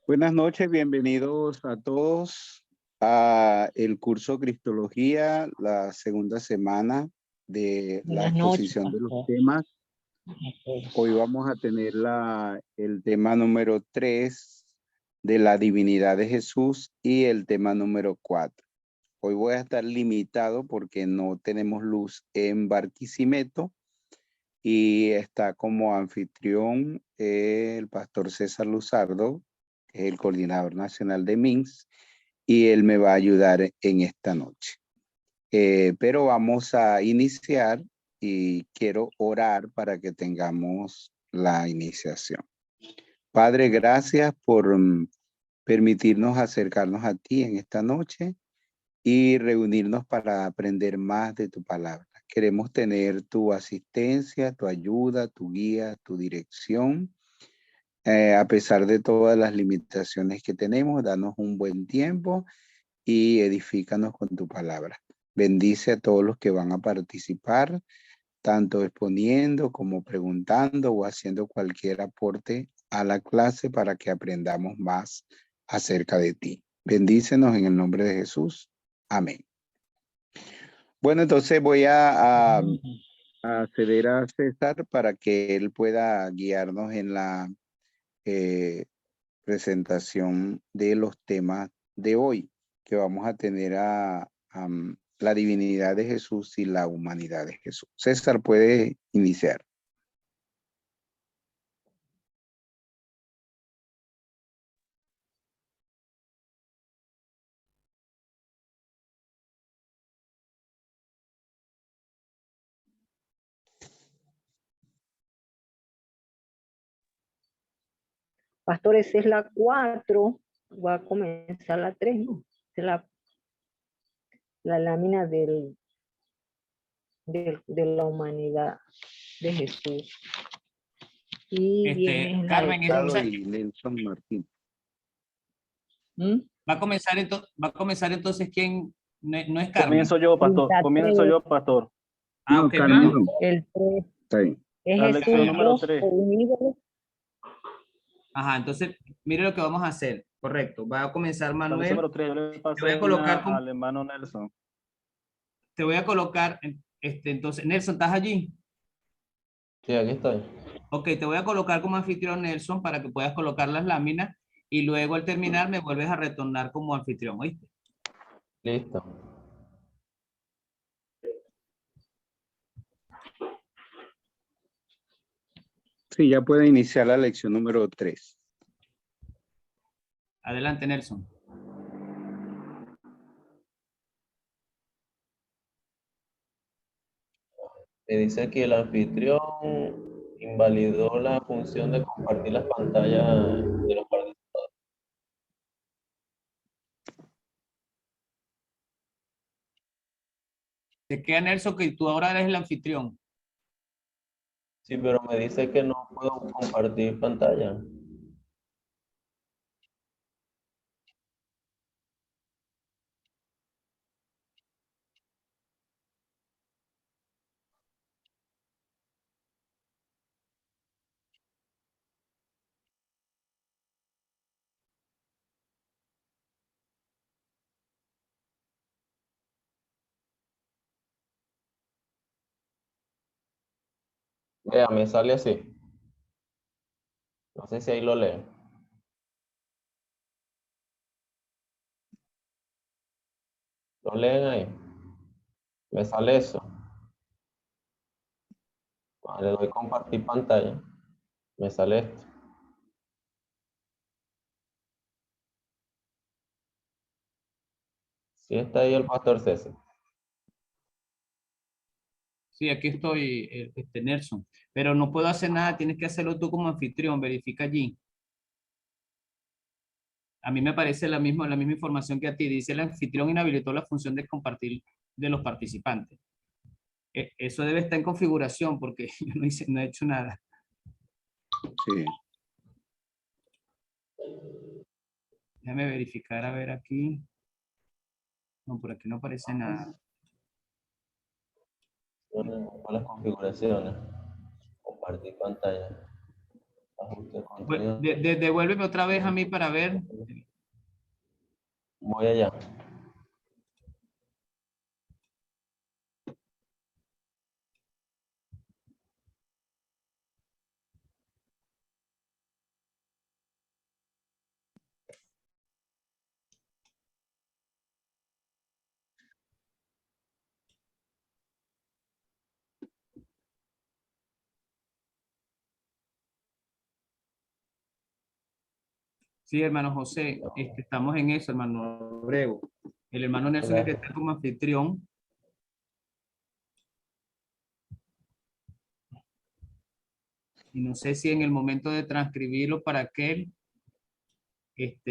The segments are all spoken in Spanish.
Buenas noches, bienvenidos a todos a el curso Cristología, la segunda semana de la exposición de los temas. Hoy vamos a tener el tema número 3 de la divinidad de Jesús y el tema número 4. Hoy voy a estar limitado porque no tenemos luz en Barquisimeto y está como anfitrión el pastor César Luzardo, el coordinador nacional de MINS, y él me va a ayudar en esta noche. Pero vamos a iniciar y quiero orar para que tengamos la iniciación. Padre, gracias por permitirnos acercarnos a ti en esta noche y reunirnos para aprender más de tu palabra. Queremos tener tu asistencia, tu ayuda, tu guía, tu dirección. A pesar de todas las limitaciones que tenemos, danos un buen tiempo y edifícanos con tu palabra. Bendice a todos los que van a participar, tanto exponiendo como preguntando o haciendo cualquier aporte a la clase para que aprendamos más acerca de ti. Bendícenos en el nombre de Jesús. Amén. Bueno, entonces voy a ceder a César para que él pueda guiarnos en la presentación de los temas de hoy, que vamos a tener la divinidad de Jesús y la humanidad de Jesús. César, puede iniciar. Pastores, es la 4, va a comenzar la 3, ¿no? Es la lámina de la humanidad de Jesús. Y viene Carmen, y Nelson Martín. Va a comenzar entonces ¿quién? No es Carmen. Comienzo yo, pastor. No, Ok, Carmen, vamos. no. El 3. Está bien. Es La Jesús lección número Dios 3. unido. Ajá, entonces, mire lo que vamos a hacer. Correcto. Va a comenzar La lección Manuel. número 3, yo le Te voy pasé a colocar al hermano Nelson. Te voy a colocar, entonces, Nelson, ¿estás allí? Sí, aquí estoy. Ok, te voy a colocar como anfitrión, Nelson, para que puedas colocar las láminas y luego al terminar me vuelves a retornar como anfitrión, ¿oíste? Listo. Sí, ya puede iniciar la lección número 3. Adelante, Nelson. Me dice que el anfitrión invalidó la función de compartir las pantallas de los participantes. Te queda, Nelson, que tú ahora eres el anfitrión. Sí, pero me dice que no puedo compartir pantalla. Vea, me sale así. No sé si ahí lo leen. ¿Lo leen ahí? Me sale eso. Le doy compartir pantalla. Me sale esto. Sí está ahí el pastor César. Sí, aquí estoy, Nelson. Pero no puedo hacer nada, tienes que hacerlo tú como anfitrión, verifica allí. A mí me parece la misma información que a ti. Dice el anfitrión inhabilitó la función de compartir de los participantes. Eso debe estar en configuración porque yo no he hecho nada. Sí. Déjame verificar, a ver aquí. No, por aquí no aparece nada. Las configuraciones. Compartir pantalla. Ajuste de contenido. Devuélveme otra vez a mí para ver. Voy allá. Sí, hermano José, estamos en eso, hermano Abreu. El hermano Nelson es el que está como anfitrión. Y no sé si en el momento de transcribirlo para aquel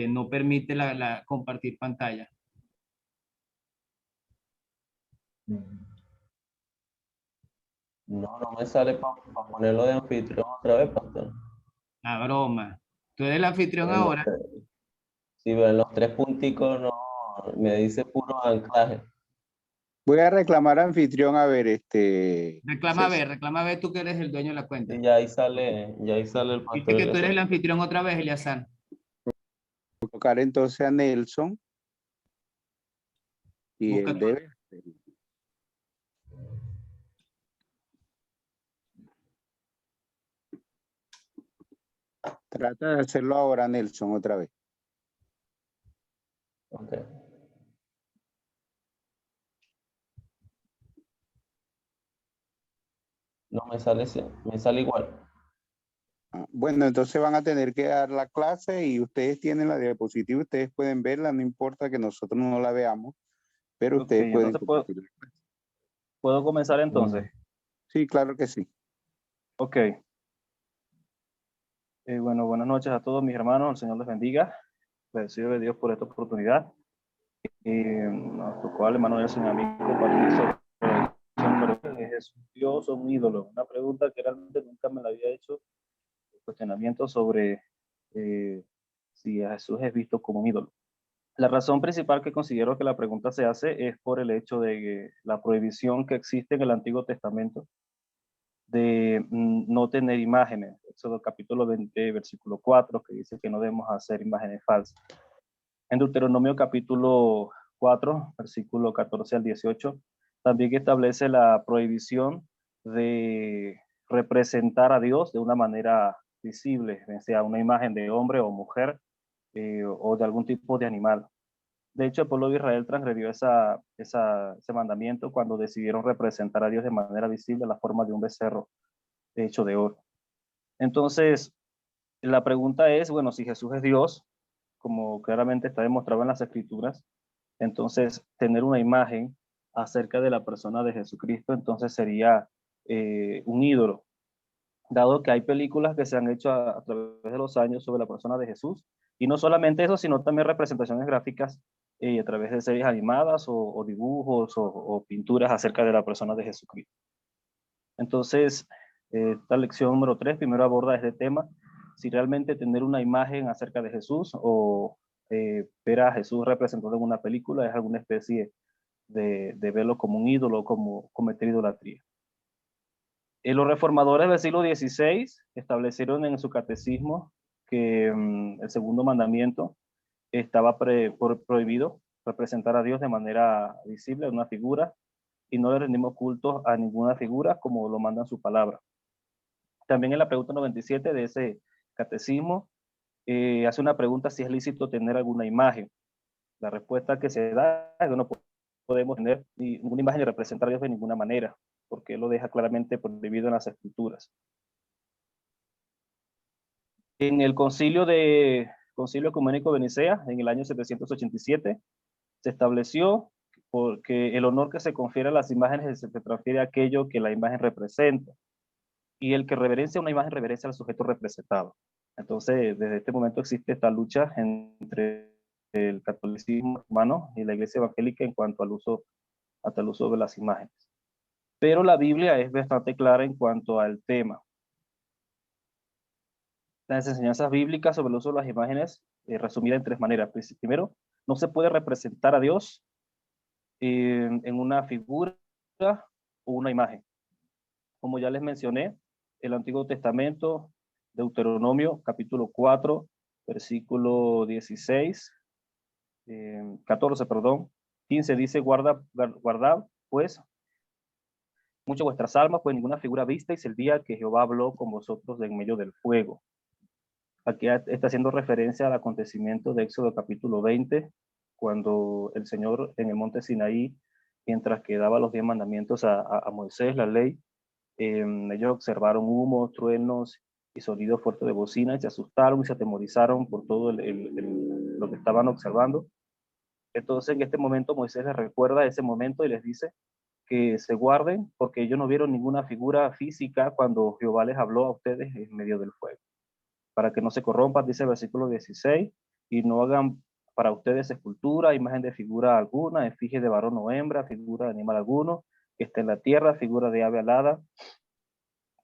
no permite compartir pantalla. No, no me sale para ponerlo de anfitrión otra vez, pastor. La broma. Tú eres el anfitrión En los ahora. Sí, pero en los 3 punticos no, me dice puro anclaje. Voy a reclamar anfitrión, a ver, César. Reclama a ver tú que eres el dueño de la cuenta. Y ya ahí sale el pastor. Dice que tú eres el anfitrión otra vez, Eliazar. Colocar entonces a Nelson. Y Busca él tú. debe. Trata de hacerlo ahora, Nelson, otra vez. Ok. No me sale igual. Bueno, entonces van a tener que dar la clase y ustedes tienen la diapositiva, ustedes pueden verla, no importa que nosotros no la veamos, pero Ok, ustedes pueden entonces compartir la clase. ¿puedo comenzar entonces? Sí, claro que sí. Ok. Bueno, buenas noches a todos mis hermanos, el Señor les bendiga. Agradecido de Dios por esta oportunidad. Nos tocó al hermano Nelson y a mí compartir sobre ¿es Dios o un ídolo? Una pregunta que realmente nunca me la había hecho, cuestionamiento sobre si a Jesús es visto como un ídolo. La razón principal que considero que la pregunta se hace es por el hecho de la prohibición que existe en el Antiguo Testamento de no tener imágenes. Éxodo capítulo 20, versículo 4, que dice que no debemos hacer imágenes falsas. En Deuteronomio capítulo 4, versículo 14 al 18, también establece la prohibición de representar a Dios de una manera visible, sea una imagen de hombre o mujer o de algún tipo de animal. De hecho, el pueblo de Israel transgredió ese mandamiento cuando decidieron representar a Dios de manera visible en la forma de un becerro hecho de oro. Entonces, la pregunta es, bueno, si Jesús es Dios, como claramente está demostrado en las Escrituras, entonces tener una imagen acerca de la persona de Jesucristo, entonces sería un ídolo, dado que hay películas que se han hecho a través de los años sobre la persona de Jesús, y no solamente eso, sino también representaciones gráficas a través de series animadas o dibujos o pinturas acerca de la persona de Jesucristo. Entonces, esta lección número 3 primero aborda este tema, si realmente tener una imagen acerca de Jesús o ver a Jesús representado en una película es alguna especie de verlo como un ídolo, como cometer idolatría. Los reformadores del siglo XVI establecieron en su catecismo que el segundo mandamiento estaba prohibido representar a Dios de manera visible en una figura y no le rendimos cultos a ninguna figura como lo manda su palabra. También en la pregunta 97 de ese catecismo hace una pregunta si es lícito tener alguna imagen. La respuesta que se da es que no podemos tener ninguna imagen y representar a Dios de ninguna manera, porque lo deja claramente prohibido en las Escrituras. En el Concilio Ecuménico de Nicea, en el año 787, se estableció porque el honor que se confiere a las imágenes se transfiere a aquello que la imagen representa. Y el que reverencia una imagen reverencia al sujeto representado. Entonces, desde este momento existe esta lucha entre el catolicismo romano y la iglesia evangélica en cuanto al uso, hasta el uso de las imágenes. Pero la Biblia es bastante clara en cuanto al tema. Las enseñanzas bíblicas sobre el uso de las imágenes, resumidas en 3 maneras. Primero, no se puede representar a Dios en una figura o una imagen. Como ya les mencioné, el Antiguo Testamento Deuteronomio capítulo 4, versículo 16, 14, perdón, 15 dice, guardad pues mucho vuestras almas, pues ninguna figura visteis el día que Jehová habló con vosotros de en medio del fuego. Aquí está haciendo referencia al acontecimiento de Éxodo capítulo 20, cuando el Señor en el monte Sinaí, mientras que daba los 10 mandamientos a Moisés, la ley, ellos observaron humo, truenos y sonidos fuertes de bocina, y se asustaron y se atemorizaron por todo lo que estaban observando. Entonces en este momento Moisés les recuerda ese momento y les dice que se guarden porque ellos no vieron ninguna figura física cuando Jehová les habló a ustedes en medio del fuego. Para que no se corrompan, dice el versículo 16, y no hagan para ustedes escultura, imagen de figura alguna, efigie de varón o hembra, figura de animal alguno, que esté en la tierra, figura de ave alada,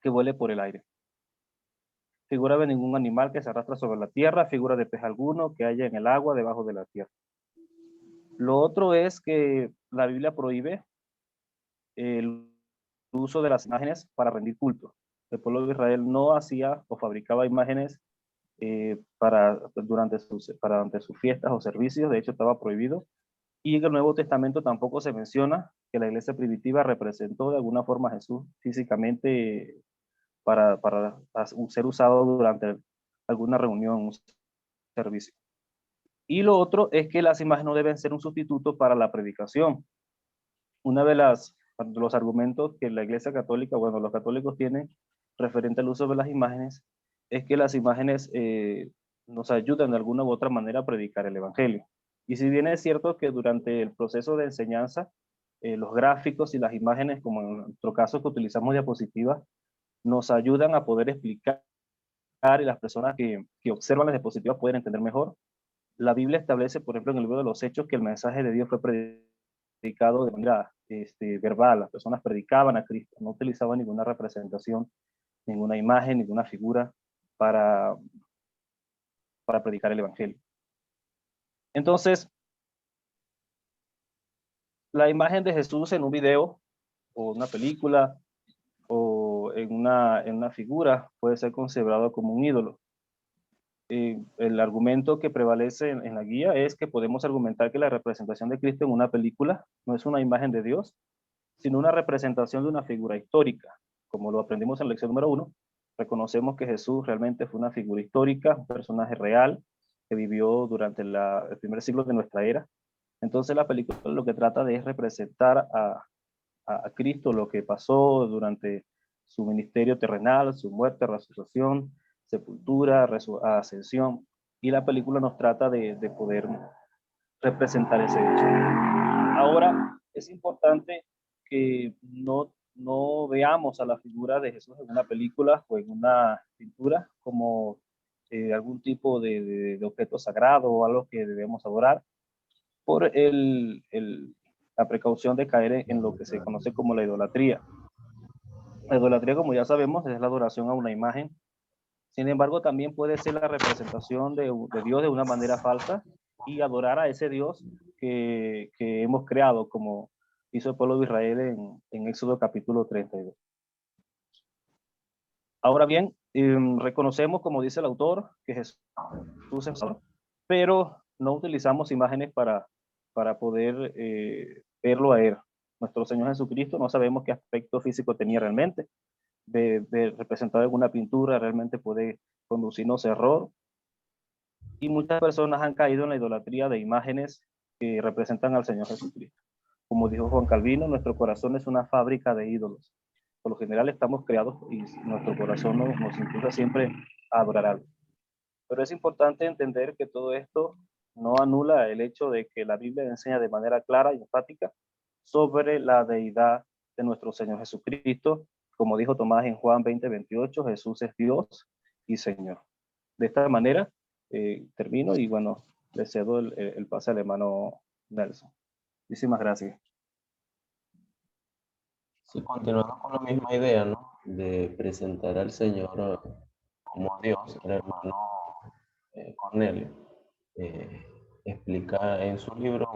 que vuele por el aire. Figura de ningún animal que se arrastra sobre la tierra, figura de pez alguno que haya en el agua debajo de la tierra. Lo otro es que la Biblia prohíbe el uso de las imágenes para rendir culto. El pueblo de Israel no hacía o fabricaba imágenes durante sus fiestas o servicios, de hecho estaba prohibido. Y en el Nuevo Testamento tampoco se menciona que la iglesia primitiva representó de alguna forma a Jesús físicamente para ser usado durante alguna reunión, un servicio. Y lo otro es que las imágenes no deben ser un sustituto para la predicación. Una de los argumentos que la Iglesia Católica, bueno, los católicos tienen referente al uso de las imágenes, es que las imágenes nos ayudan de alguna u otra manera a predicar el Evangelio. Y si bien es cierto que durante el proceso de enseñanza, los gráficos y las imágenes, como en nuestro caso que utilizamos diapositivas, nos ayudan a poder explicar y las personas que observan las diapositivas pueden entender mejor. La Biblia establece, por ejemplo, en el libro de los Hechos, que el mensaje de Dios fue predicado de manera verbal. Las personas predicaban a Cristo, no utilizaban ninguna representación, ninguna imagen, ninguna figura para predicar el Evangelio. Entonces, la imagen de Jesús en un video o una película o en una figura puede ser considerado como un ídolo. El argumento que prevalece en la guía es que podemos argumentar que la representación de Cristo en una película no es una imagen de Dios, sino una representación de una figura histórica. Como lo aprendimos en la lección número 1, reconocemos que Jesús realmente fue una figura histórica, un personaje real que vivió durante el primer siglo de nuestra era. Entonces la película lo que trata de es representar a Cristo, lo que pasó durante su ministerio terrenal, su muerte, resurrección, sepultura, ascensión, y la película nos trata de poder representar ese hecho. Ahora, es importante que no veamos a la figura de Jesús en una película o en una pintura como algún tipo de objeto sagrado o algo que debemos adorar, por la precaución de caer en lo que se conoce como la idolatría. La idolatría, como ya sabemos, es la adoración a una imagen. Sin embargo, también puede ser la representación de Dios de una manera falsa y adorar a ese Dios que hemos creado, como hizo el pueblo de Israel en Éxodo capítulo 32. Ahora bien, reconocemos, como dice el autor, que Jesús es Salvador, pero no utilizamos imágenes para poder verlo a él. Nuestro Señor Jesucristo no sabemos qué aspecto físico tenía realmente. Representado en una pintura realmente puede conducirnos a error. Y muchas personas han caído en la idolatría de imágenes que representan al Señor Jesucristo. Como dijo Juan Calvino, nuestro corazón es una fábrica de ídolos. Por lo general estamos creados y nuestro corazón nos impulsa siempre a adorar algo. Pero es importante entender que todo esto no anula el hecho de que la Biblia enseña de manera clara y enfática sobre la deidad de nuestro Señor Jesucristo. Como dijo Tomás en Juan 20:28, Jesús es Dios y Señor. De esta manera termino y bueno, le cedo el pase al hermano Nelson. Muchísimas gracias. Sí, continuando con la misma idea, ¿no? De presentar al Señor como Dios, el hermano Cornelio explica en su libro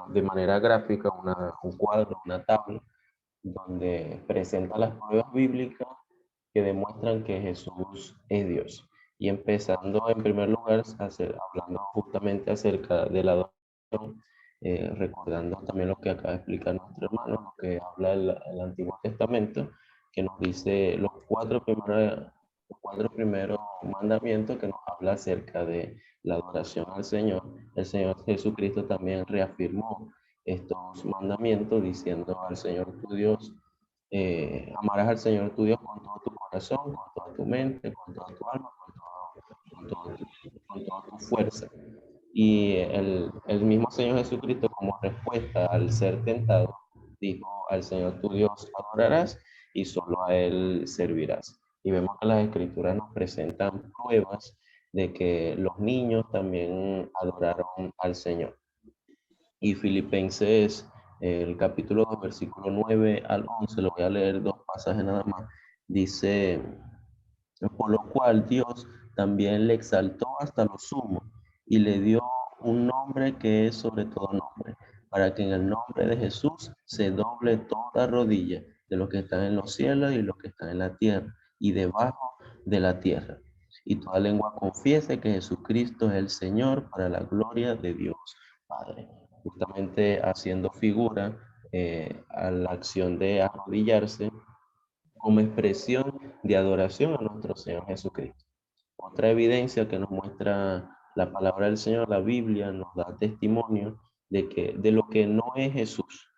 de manera gráfica un cuadro, una tabla, donde presenta las pruebas bíblicas que demuestran que Jesús es Dios. Y empezando en primer lugar, hablando justamente acerca de la adoración, recordando también lo que acaba de explicar nuestro hermano, lo que habla el Antiguo Testamento, que nos dice los cuatro primeros mandamientos, que nos habla acerca de la adoración al Señor. El Señor Jesucristo también reafirmó estos mandamientos diciendo al Señor tu Dios, amarás al Señor tu Dios con todo tu corazón, con toda tu mente, con toda tu alma, con toda tu fuerza. Y el mismo Señor Jesucristo, como respuesta al ser tentado, dijo: al Señor tu Dios adorarás y solo a Él servirás. Y vemos que las Escrituras nos presentan pruebas de que los niños también adoraron al Señor. Y Filipenses, el capítulo 2, versículo 9 al 11, lo voy a leer dos pasajes nada más. Dice: por lo cual Dios también le exaltó hasta lo sumo y le dio un nombre que es sobre todo nombre, para que en el nombre de Jesús se doble toda rodilla de los que están en los cielos y los que están en la tierra y debajo de la tierra. Y toda lengua confiese que Jesucristo es el Señor, para la gloria de Dios Padre. Justamente haciendo figura a la acción de arrodillarse como expresión de adoración a nuestro Señor Jesucristo. Otra evidencia que nos muestra la palabra del Señor, la Biblia, nos da testimonio de lo que no es Jesús.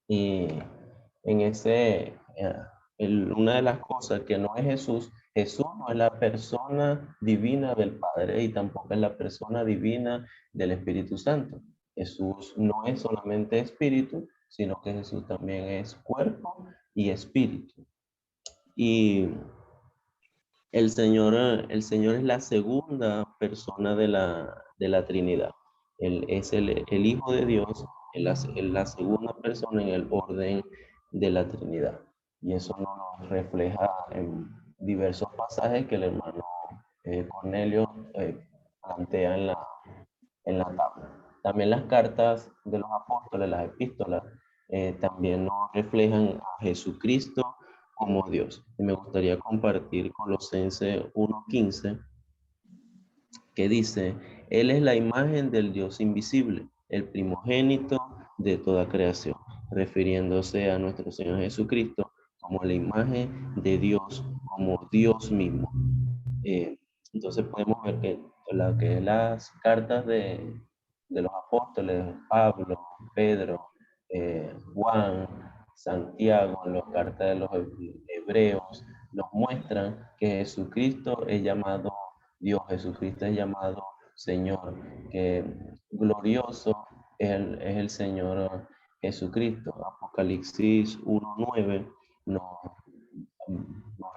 Y una de las cosas que no es Jesús, Jesús no es la persona divina del Padre y tampoco es la persona divina del Espíritu Santo. Jesús no es solamente espíritu, sino que Jesús también es cuerpo y espíritu. Y el Señor es la segunda persona de la Trinidad. Él es el Hijo de Dios, la segunda persona en el orden de la Trinidad. Y eso nos refleja en diversos pasajes que el hermano Cornelio plantea en la tabla. También las cartas de los apóstoles, las epístolas, también nos reflejan a Jesucristo como Dios. Y me gustaría compartir Colosenses 1:15, que dice: Él es la imagen del Dios invisible, el primogénito de toda creación, refiriéndose a nuestro Señor Jesucristo como la imagen de Dios, como Dios mismo. Entonces podemos ver que las cartas de los apóstoles, Pablo, Pedro, Juan, Santiago, en las cartas de los hebreos, nos muestran que Jesucristo es llamado Dios, Jesucristo es llamado Señor, que glorioso es el Señor Jesucristo. Apocalipsis 1:9 nos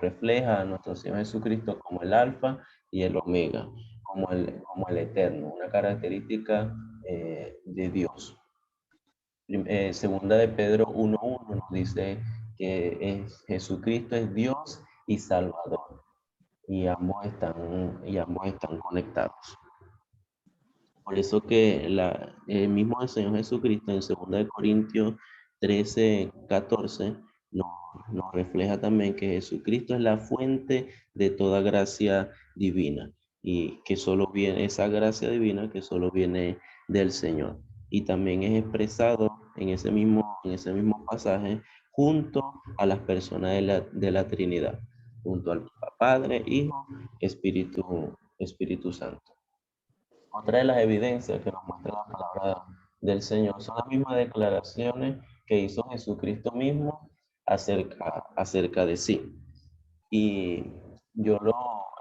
refleja a nuestro Señor Jesucristo como el Alfa y el Omega, como el Eterno, una característica de Dios. Segunda de Pedro 1:1 nos dice que Jesucristo es Dios y Salvador, y ambos están conectados. Por eso que el mismo Señor Jesucristo en 2 de Corintios 13:14 nos refleja también que Jesucristo es la fuente de toda gracia divina, y que solo viene esa gracia divina que solo viene del Señor. Y también es expresado en ese mismo pasaje junto a las personas de la Trinidad, junto al Padre, Hijo, Espíritu Santo. Otra de las evidencias que nos muestra la palabra del Señor son las mismas declaraciones que hizo Jesucristo mismo acerca de sí. Y el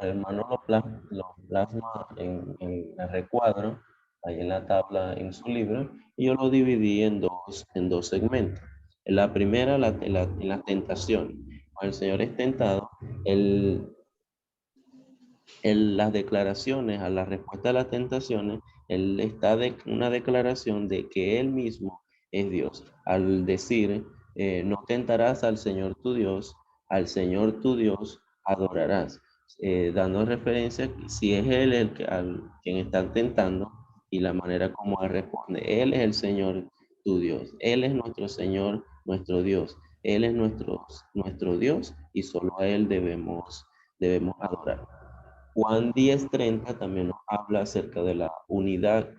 hermano lo plasma en el recuadro, ahí en la tabla, en su libro, y yo lo dividí en dos segmentos. En la primera, en la tentación. Cuando el Señor es tentado, las declaraciones, a la respuesta a las tentaciones, él está de una declaración de que él mismo es Dios. Al decir, no tentarás al Señor tu Dios adorarás, dando referencia si es él quien está tentando, y la manera como él responde: él es el Señor tu Dios, él es nuestro Señor, nuestro Dios. Él es nuestro Dios y solo a Él debemos adorar. Juan 10:30 también nos habla acerca de la unidad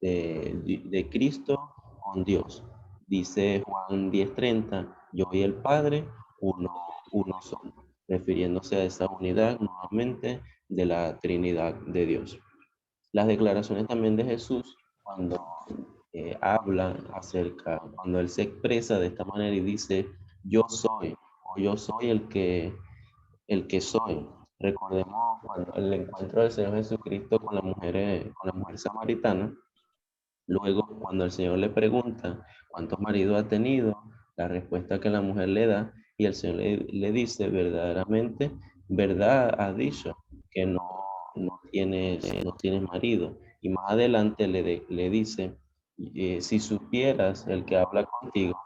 de Cristo con Dios. Dice Juan 10:30, yo y el Padre, uno son, refiriéndose a esa unidad nuevamente de la Trinidad de Dios. Las declaraciones también de Jesús, cuando habla cuando Él se expresa de esta manera y dice, yo soy, o yo soy el que soy. Recordemos cuando el encuentro del Señor Jesucristo con la mujer samaritana. Luego, cuando el Señor le pregunta cuántos maridos ha tenido, la respuesta que la mujer le da, y el Señor le dice, verdaderamente, verdad has dicho, que no tienes marido. Y más adelante le dice, si supieras el que habla contigo,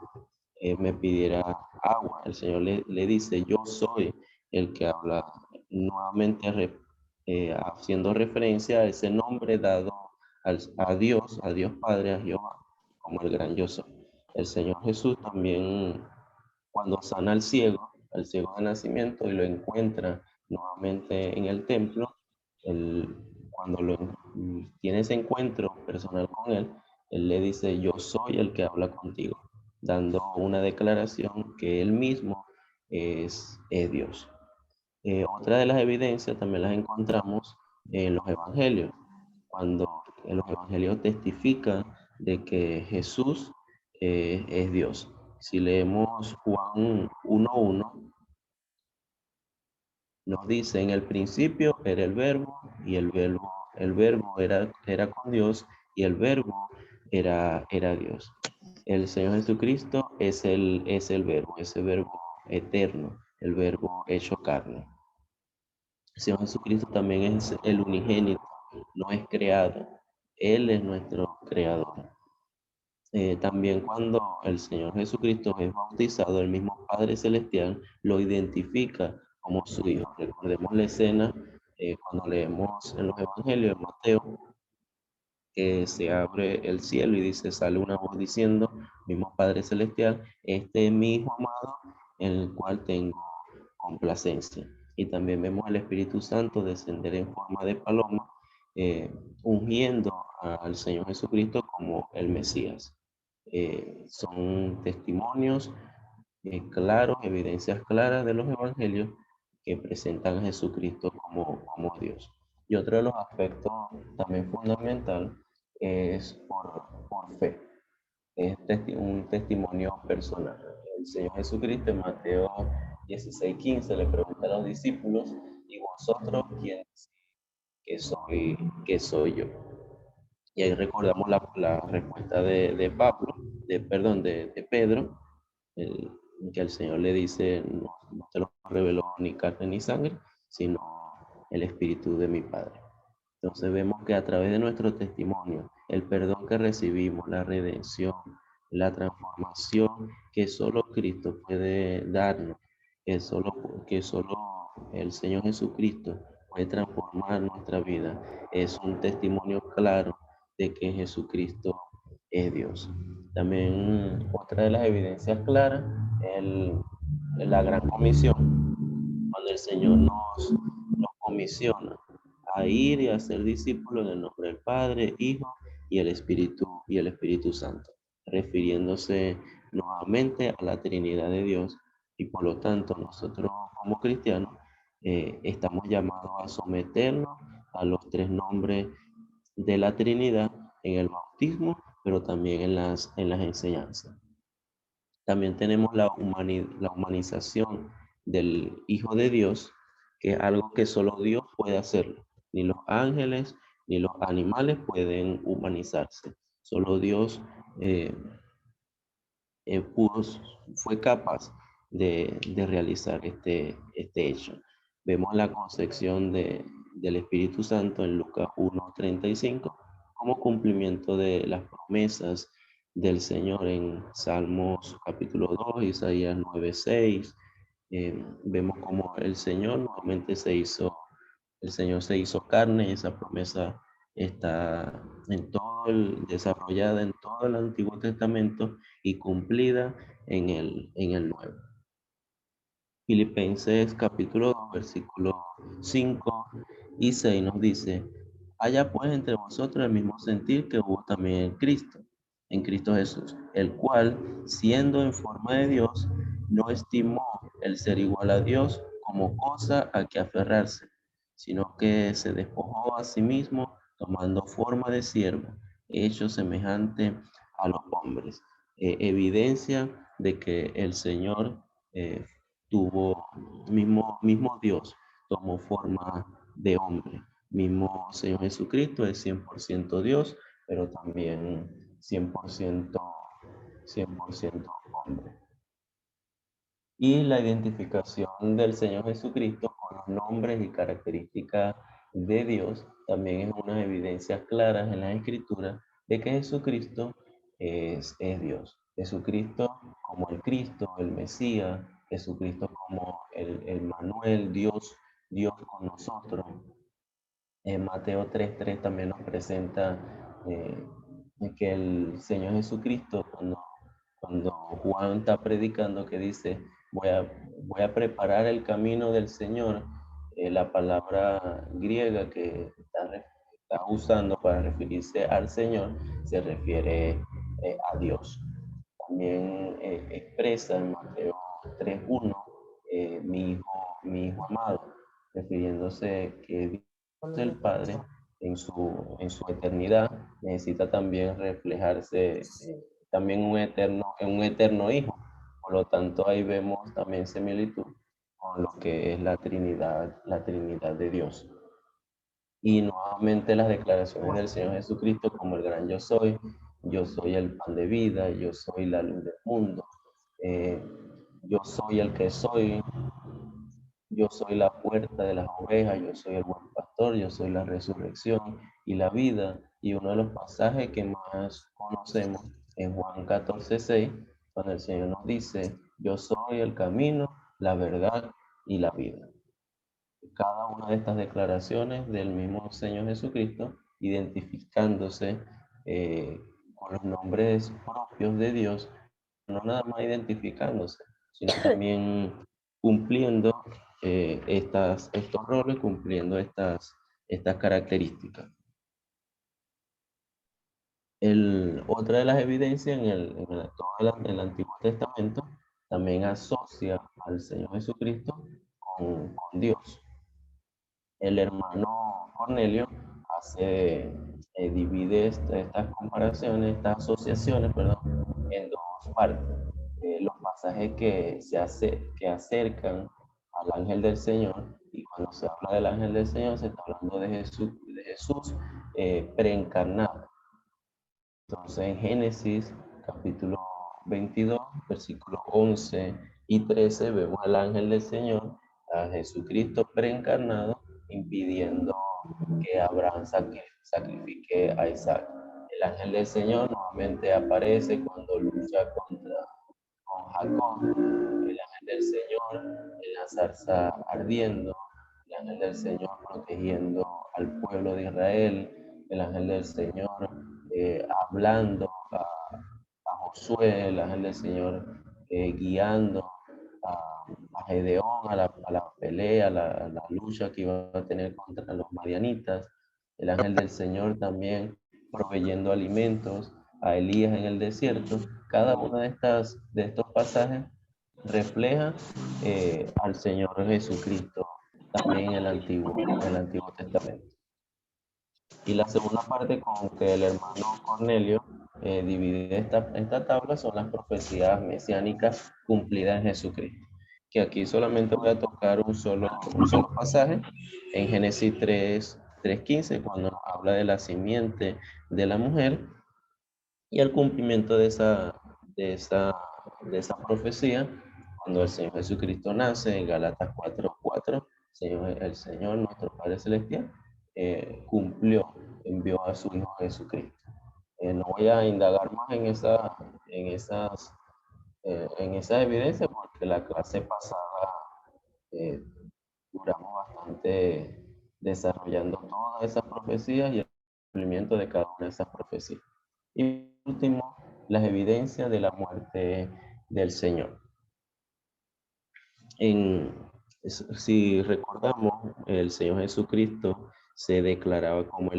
me pidiera agua. El Señor le dice, yo soy el que habla, nuevamente haciendo referencia a ese nombre dado a Dios Padre, a Jehová, como el gran yo soy. El Señor Jesús también, cuando sana al ciego de nacimiento y lo encuentra nuevamente en el templo, cuando tiene ese encuentro personal con él le dice, yo soy el que habla contigo, dando una declaración que él mismo es Dios. Otra de las evidencias también las encontramos en los evangelios, cuando en los evangelios testifican de que Jesús es Dios. Si leemos Juan 1:1, nos dice, en el principio era el verbo, y el verbo era con Dios, y el verbo era Dios. El Señor Jesucristo es el verbo, ese verbo eterno, el verbo hecho carne. El Señor Jesucristo también es el unigénito, no es creado. Él es nuestro creador. También cuando el Señor Jesucristo es bautizado, el mismo Padre Celestial lo identifica como su Hijo. Recordemos la escena cuando leemos en los Evangelios de Mateo, que se abre el cielo y dice, sale una voz diciendo, mismo Padre Celestial, este es mi Hijo amado, en el cual tengo complacencia. Y también vemos al Espíritu Santo descender en forma de paloma, ungiendo al Señor Jesucristo como el Mesías. Son testimonios claros, evidencias claras de los evangelios que presentan a Jesucristo como Dios. Y otro de los aspectos también fundamental es por fe. Es un testimonio personal. El Señor Jesucristo en Mateo 16:15 le pregunta a los discípulos, ¿y vosotros quién que soy yo? Y ahí recordamos la respuesta de Pedro, que el Señor le dice, no te lo reveló ni carne ni sangre, sino el Espíritu de mi Padre. Entonces vemos que a través de nuestro testimonio, el perdón que recibimos, la redención, la transformación que solo Cristo puede darnos, que solo el Señor Jesucristo puede transformar nuestra vida, es un testimonio claro de que Jesucristo es Dios. También otra de las evidencias claras es la gran comisión, cuando el Señor nos comisiona a ir y a ser discípulos en el nombre del Padre, Hijo y el Espíritu Santo, refiriéndose nuevamente a la Trinidad de Dios, y por lo tanto nosotros como cristianos estamos llamados a someternos a los tres nombres de la Trinidad en el bautismo, pero también en las enseñanzas. También tenemos la humanización del Hijo de Dios, que es algo que solo Dios puede hacerlo. Ni los ángeles ni los animales pueden humanizarse. Solo Dios fue capaz de realizar este hecho. Vemos la concepción del Espíritu Santo en Lucas 1:35 como cumplimiento de las promesas del Señor en Salmos capítulo 2, Isaías 9:6. Vemos como el Señor nuevamente el Señor se hizo carne, y esa promesa está desarrollada en todo el Antiguo Testamento y cumplida en el nuevo. Filipenses capítulo 2, versículos 5 y 6 nos dice: haya pues entre vosotros el mismo sentir que hubo también en Cristo Jesús, el cual, siendo en forma de Dios, no estimó el ser igual a Dios como cosa a que aferrarse, sino que se despojó a sí mismo, tomando forma de siervo, hecho semejante a los hombres. Evidencia de que el Señor tuvo, mismo Dios, tomó forma de hombre. Mismo Señor Jesucristo es 100% Dios, pero también 100% hombre. Y la identificación del Señor Jesucristo con los nombres y características de Dios también es una evidencia clara en las Escrituras de que Jesucristo es Dios. Jesucristo como el Cristo, el Mesías, Jesucristo como el Manuel, Dios con nosotros. En Mateo 3:3 también nos presenta que el Señor Jesucristo, cuando Juan está predicando, que dice, voy a preparar el camino del Señor, la palabra griega que está usando para referirse al Señor se refiere a Dios. También expresa en Mateo 3:1 mi hijo amado, refiriéndose que Dios el Padre en su eternidad necesita también reflejarse también en un eterno Hijo. Por lo tanto, ahí vemos también similitud con lo que es la Trinidad de Dios. Y nuevamente las declaraciones del Señor Jesucristo como el gran yo soy el pan de vida, yo soy la luz del mundo, yo soy el que soy, yo soy la puerta de las ovejas, yo soy el buen pastor, yo soy la resurrección y la vida. Y uno de los pasajes que más conocemos en Juan 14:6, cuando el Señor nos dice, yo soy el camino, la verdad y la vida. Cada una de estas declaraciones del mismo Señor Jesucristo, identificándose con los nombres propios de Dios, no nada más identificándose, sino también cumpliendo estos roles, cumpliendo estas características. Otra de las evidencias en todo el Antiguo Testamento también asocia al Señor Jesucristo con Dios. El hermano Cornelio divide estas comparaciones, estas asociaciones, en dos partes. Los pasajes que acercan al ángel del Señor, y cuando se habla del ángel del Señor se está hablando de Jesús preencarnado. Entonces en Génesis capítulo 22, versículos 11 y 13 vemos al ángel del Señor, a Jesucristo preencarnado, impidiendo que Abraham sacrifique a Isaac. El ángel del Señor nuevamente aparece cuando lucha con Jacob, el ángel del Señor en la zarza ardiendo, el ángel del Señor protegiendo al pueblo de Israel, el ángel del Señor hablando a Josué, el ángel del Señor guiando a Gedeón a la pelea, a la lucha que iba a tener contra los madianitas, el ángel del Señor también proveyendo alimentos a Elías en el desierto. Cada uno de estos pasajes refleja al Señor Jesucristo también en el Antiguo Testamento. Y la segunda parte con que el hermano Cornelio divide esta tabla son las profecías mesiánicas cumplidas en Jesucristo. Que aquí solamente voy a tocar un solo pasaje en Génesis 3:15, cuando nos habla de la simiente de la mujer y el cumplimiento de esa profecía cuando el Señor Jesucristo nace en Gálatas 4:4. El Señor, nuestro Padre Celestial, envió a su Hijo Jesucristo. No voy a indagar más en esas evidencias porque la clase pasada duramos bastante desarrollando todas esas profecías y el cumplimiento de cada una de esas profecías. Y último, las evidencias de la muerte del Señor. Si recordamos, el Señor Jesucristo se declaraba como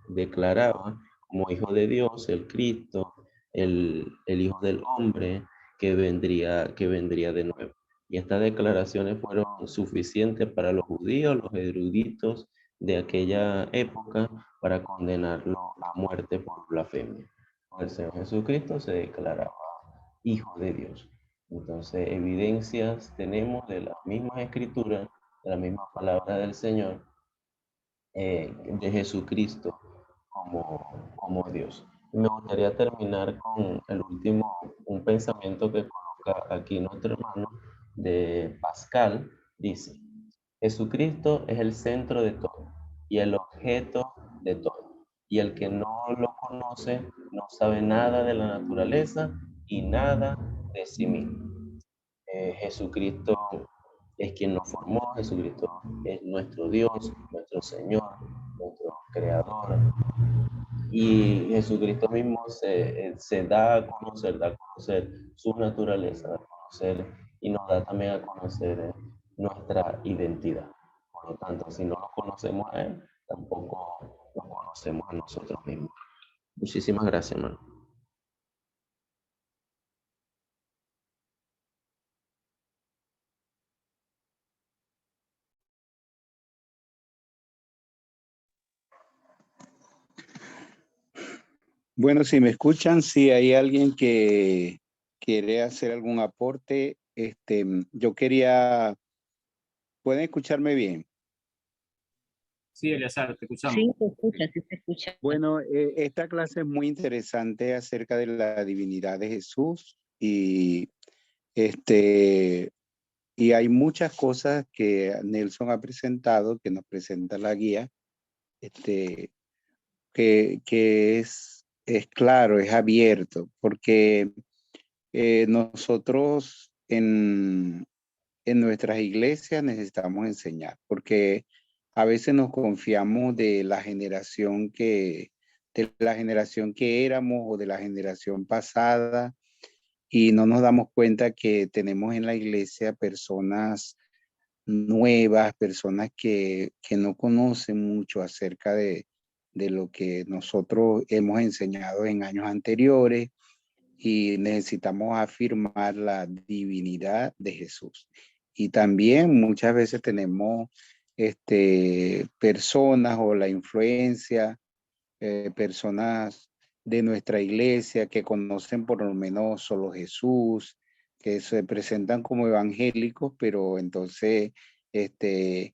declaraba como Hijo de Dios, el Cristo, el Hijo del Hombre que vendría de nuevo. Y estas declaraciones fueron suficientes para los judíos, los eruditos de aquella época, para condenarlo a muerte por blasfemia. El Señor Jesucristo se declaraba Hijo de Dios. Entonces, evidencias tenemos de las mismas escrituras, de la misma palabra del Señor, de Jesucristo como Dios. Me gustaría terminar con un pensamiento que coloca aquí nuestro hermano de Pascal. Dice: Jesucristo es el centro de todo y el objeto de todo. Y el que no lo conoce no sabe nada de la naturaleza y nada de sí mismo. Jesucristo es quien nos formó, Jesucristo es nuestro Dios, nuestro Señor, nuestro Creador. Y Jesucristo mismo se da a conocer su naturaleza, da a conocer y nos da también a conocer nuestra identidad. Por lo tanto, si no lo conocemos a Él, tampoco nos conocemos a nosotros mismos. Muchísimas gracias, hermano. Bueno, si me escuchan, si hay alguien que quiere hacer algún aporte, yo quería, ¿pueden escucharme bien? Sí, Eleazar, te escuchamos. Sí, sí se escucha. Bueno, esta clase es muy interesante acerca de la divinidad de Jesús y hay muchas cosas que Nelson ha presentado, que nos presenta la guía, que es claro, es abierto, porque nosotros en nuestras iglesias necesitamos enseñar, porque a veces nos confiamos de la generación que éramos o de la generación pasada y no nos damos cuenta que tenemos en la iglesia personas nuevas, personas que no conocen mucho acerca de lo que nosotros hemos enseñado en años anteriores y necesitamos afirmar la divinidad de Jesús. Y también muchas veces tenemos personas o la influencia, personas de nuestra iglesia que conocen por lo menos solo Jesús, que se presentan como evangélicos, pero entonces que,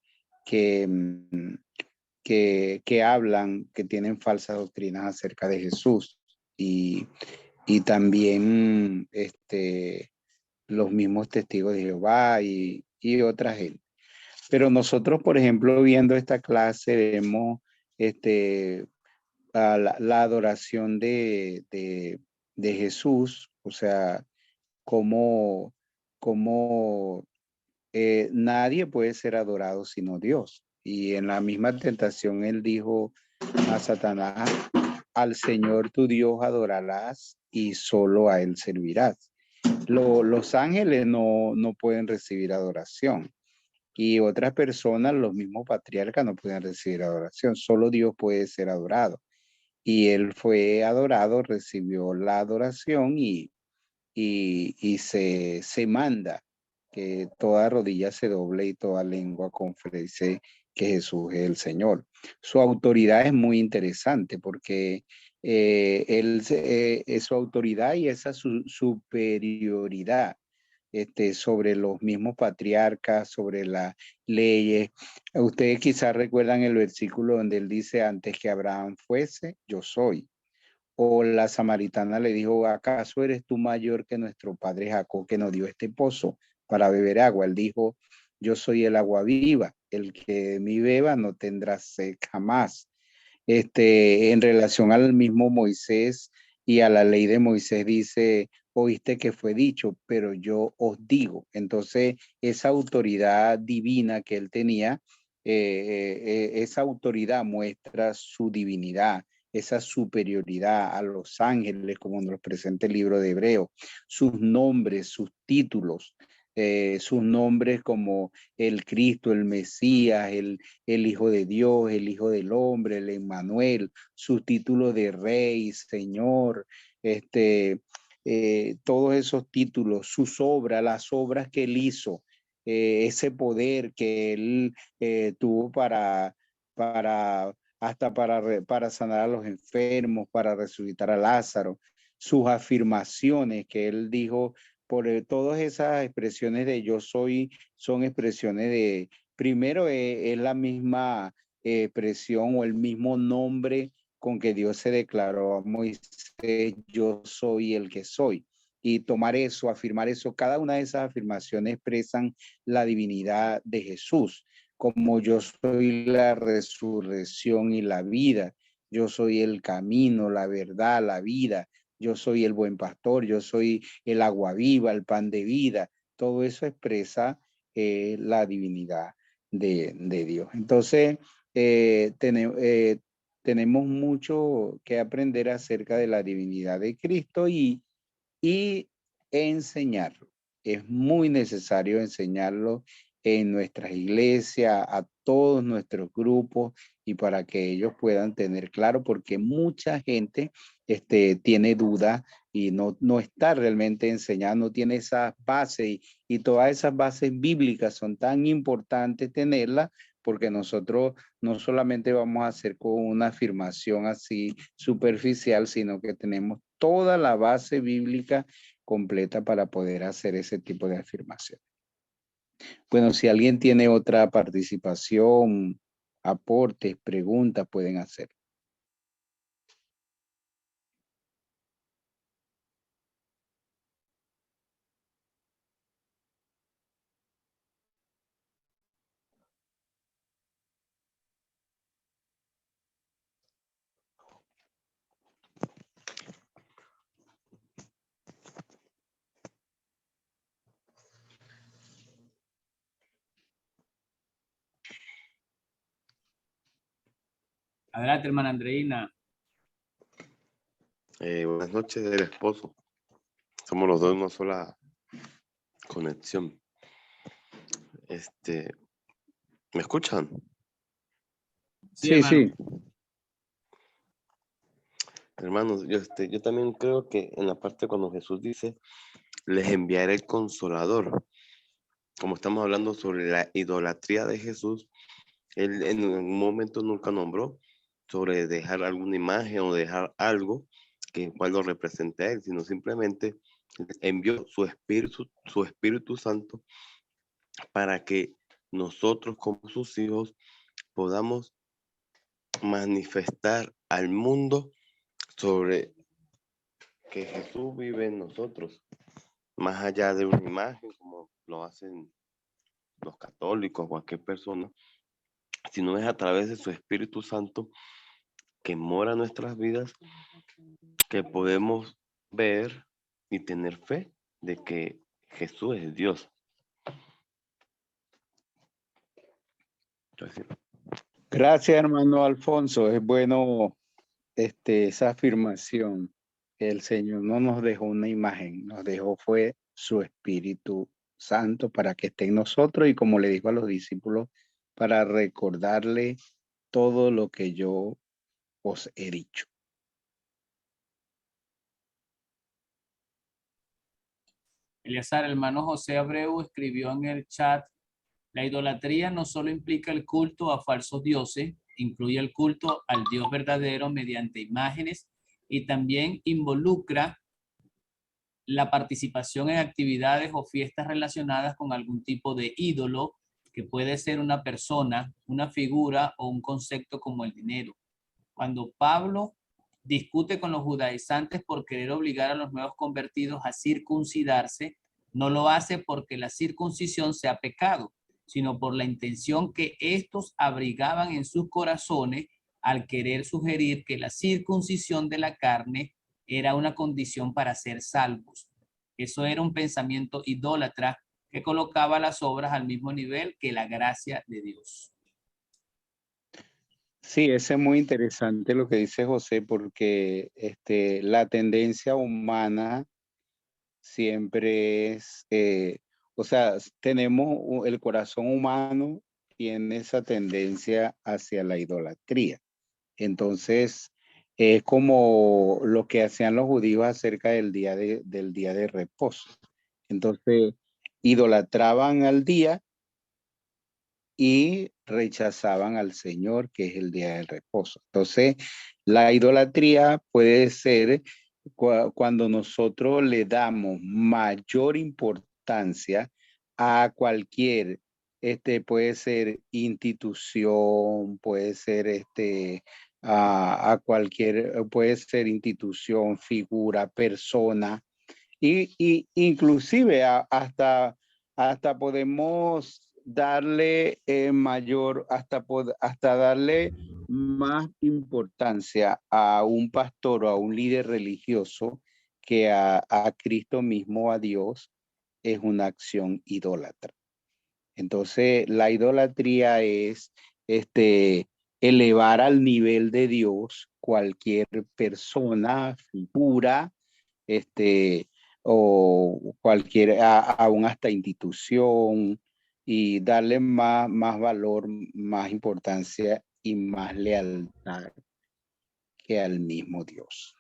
que hablan, que tienen falsas doctrinas acerca de Jesús. Y también los mismos testigos de Jehová y otra gente. Pero nosotros, por ejemplo, viendo esta clase, vemos a la adoración de Jesús, o sea, como nadie puede ser adorado sino Dios. Y en la misma tentación él dijo a Satanás: al Señor tu Dios adorarás y solo a él servirás. Los ángeles no pueden recibir adoración y otras personas, los mismos patriarcas, no pueden recibir adoración. Solo Dios puede ser adorado. Y él fue adorado, recibió la adoración y se manda que toda rodilla se doble y toda lengua confiese que Jesús es el Señor. Su autoridad es muy interesante porque su autoridad y esa superioridad sobre los mismos patriarcas, sobre las leyes. Ustedes quizás recuerdan el versículo donde él dice: antes que Abraham fuese, yo soy. O la samaritana le dijo: ¿acaso eres tú mayor que nuestro padre Jacob, que nos dio este pozo para beber agua? Él dijo: yo soy el agua viva, el que de mí beba no tendrá sed jamás. En relación al mismo Moisés y a la ley de Moisés dice: oíste que fue dicho, pero yo os digo. Entonces, esa autoridad divina que él tenía, esa autoridad muestra su divinidad esa superioridad a los ángeles, como nos presenta el libro de Hebreos, sus nombres, sus títulos, sus nombres como el Cristo, el Mesías, el Hijo de Dios, el Hijo del Hombre, el Emmanuel, sus títulos de Rey, Señor, todos esos títulos, sus obras, las obras que él hizo, ese poder que él tuvo hasta para sanar a los enfermos, para resucitar a Lázaro, sus afirmaciones que él dijo, por todas esas expresiones de yo soy, son expresiones de, primero es la misma expresión o el mismo nombre con que Dios se declaró a Moisés, yo soy el que soy. Y tomar eso, afirmar eso, cada una de esas afirmaciones expresan la divinidad de Jesús, como yo soy la resurrección y la vida, yo soy el camino, la verdad, la vida, yo soy el buen pastor, yo soy el agua viva, el pan de vida. Todo eso expresa la divinidad de Dios. Entonces, tenemos mucho que aprender acerca de la divinidad de Cristo y enseñarlo. Es muy necesario enseñarlo en nuestras iglesias, a todos nuestros grupos y para que ellos puedan tener claro, porque mucha gente tiene dudas y no está realmente enseñando, no tiene esas bases y todas esas bases bíblicas son tan importantes tenerlas porque nosotros no solamente vamos a hacer con una afirmación así superficial, sino que tenemos toda la base bíblica completa para poder hacer ese tipo de afirmación. Bueno, si alguien tiene otra participación, aportes, preguntas, pueden hacer. Adelante, hermana Andreina. Buenas noches del esposo. Somos los dos en una sola conexión. ¿Me escuchan? Sí, sí. Hermanos, yo también creo que en la parte cuando Jesús dice, les enviaré el Consolador. Como estamos hablando sobre la idolatría de Jesús, él en un momento nunca nombró sobre dejar alguna imagen o dejar algo que cual lo represente a él, sino simplemente envió su Espíritu Santo para que nosotros como sus hijos podamos manifestar al mundo sobre que Jesús vive en nosotros, más allá de una imagen como lo hacen los católicos o cualquier persona, sino es a través de su Espíritu Santo que mora en nuestras vidas que podemos ver y tener fe de que Jesús es Dios. Entonces, Gracias, hermano Alfonso. Es bueno esa afirmación. El Señor no nos dejó una imagen, nos dejó fue su Espíritu Santo para que esté en nosotros y como le dijo a los discípulos, para recordarle todo lo que yo os he dicho. Eleazar, el hermano José Abreu escribió en el chat, la idolatría no solo implica el culto a falsos dioses, incluye el culto al Dios verdadero mediante imágenes y también involucra la participación en actividades o fiestas relacionadas con algún tipo de ídolo, que puede ser una persona, una figura o un concepto como el dinero. Cuando Pablo discute con los judaizantes por querer obligar a los nuevos convertidos a circuncidarse, no lo hace porque la circuncisión sea pecado, sino por la intención que estos abrigaban en sus corazones al querer sugerir que la circuncisión de la carne era una condición para ser salvos. Eso era un pensamiento idólatra que colocaba las obras al mismo nivel que la gracia de Dios. Sí, ese es muy interesante lo que dice José, porque la tendencia humana siempre es, o sea, el corazón humano tiene esa tendencia hacia la idolatría. Entonces, es como lo que hacían los judíos acerca del día de reposo. Entonces, idolatraban al día y rechazaban al Señor, que es el día del reposo. Entonces, la idolatría puede ser cuando nosotros le damos mayor importancia a cualquier, puede ser institución, puede ser a cualquier, puede ser institución, figura, persona, y inclusive hasta podemos darle hasta darle más importancia a un pastor o a un líder religioso que a Cristo mismo, a Dios, es una acción idólatra. Entonces, la idolatría es elevar al nivel de Dios cualquier persona, figura, o aún hasta institución, y darle más valor, más importancia y más lealtad que al mismo Dios.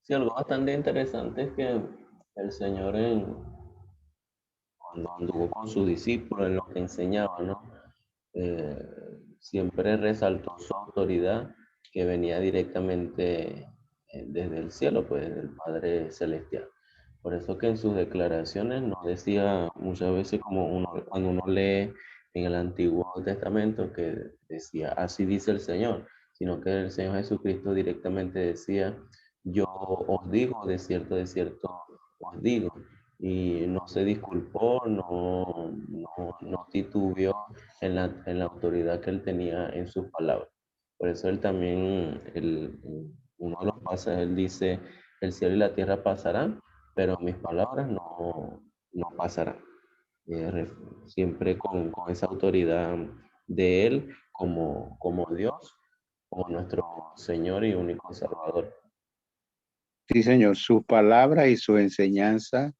Sí, algo bastante interesante es que el Señor cuando anduvo con sus discípulos, en lo que enseñaba, ¿no? Siempre resaltó su autoridad que venía directamente desde el cielo, pues del Padre Celestial. Por eso que en sus declaraciones nos decía muchas veces, cuando uno lee en el Antiguo Testamento, que decía, así dice el Señor, sino que el Señor Jesucristo directamente decía, yo os digo, de cierto os digo. Y no se disculpó, no titubeó en la autoridad que él tenía en sus palabras. Por eso él también, uno de los pasajes, él dice, el cielo y la tierra pasarán, pero mis palabras no pasarán. Siempre con esa autoridad de él como Dios, como nuestro Señor y único Salvador. Sí, Señor, sus palabras y su enseñanza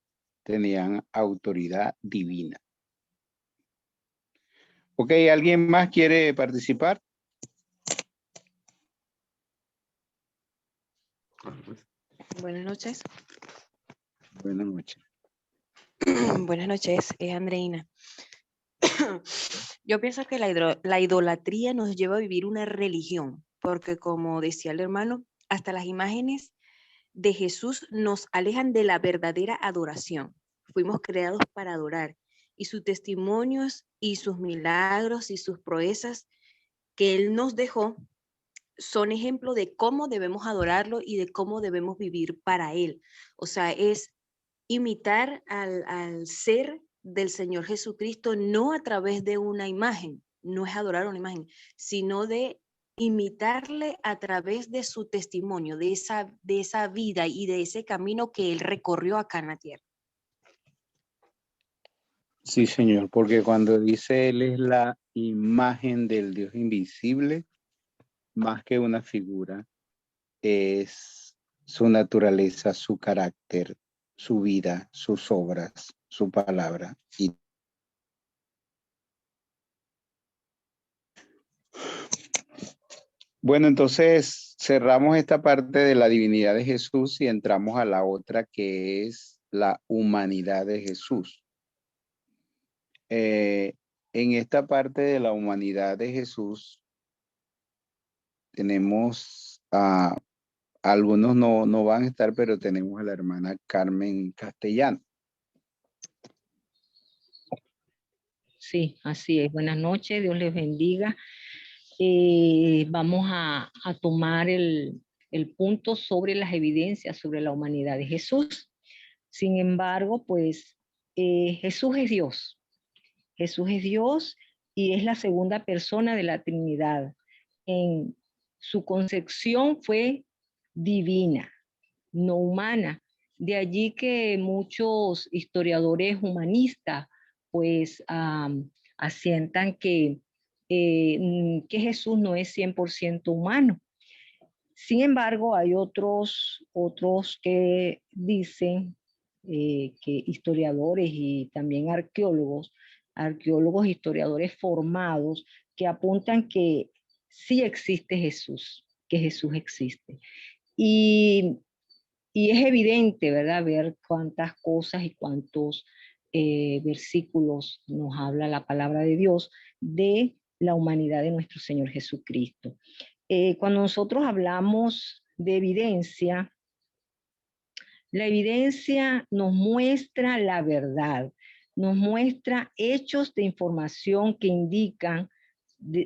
tenían autoridad divina. Ok, ¿alguien más quiere participar? Buenas noches. Buenas noches. Buenas noches, es Andreina. Yo pienso que la idolatría nos lleva a vivir una religión, porque como decía el hermano, hasta las imágenes de Jesús nos alejan de la verdadera adoración. Fuimos creados para adorar y sus testimonios y sus milagros y sus proezas que Él nos dejó son ejemplo de cómo debemos adorarlo y de cómo debemos vivir para Él. O sea, es imitar al ser del Señor Jesucristo, no a través de una imagen, no es adorar una imagen, sino de imitarle a través de su testimonio, de esa vida y de ese camino que Él recorrió acá en la tierra. Sí, Señor, porque cuando dice Él es la imagen del Dios invisible, más que una figura, es su naturaleza, su carácter, su vida, sus obras, su palabra. Bueno, entonces cerramos esta parte de la divinidad de Jesús y entramos a la otra, que es la humanidad de Jesús. En esta parte de la humanidad de Jesús tenemos algunos no van a estar, pero tenemos a la hermana Carmen Castellano. Sí, así es. Buenas noches, Dios les bendiga. Vamos a tomar el punto sobre las evidencias sobre la humanidad de Jesús. Sin embargo, pues Jesús es Dios. Jesús es Dios y es la segunda persona de la Trinidad. En su concepción fue divina, no humana. De allí que muchos historiadores humanistas pues asientan que Jesús no es 100% humano. Sin embargo, hay otros que dicen que historiadores y también arqueólogos, historiadores formados, que apuntan que sí existe Jesús, que Jesús existe. Y es evidente, ¿verdad?, ver cuántas cosas y cuántos versículos nos habla la palabra de Dios de la humanidad de nuestro Señor Jesucristo. Cuando nosotros hablamos de evidencia, la evidencia nos muestra la verdad, nos muestra hechos de información que indican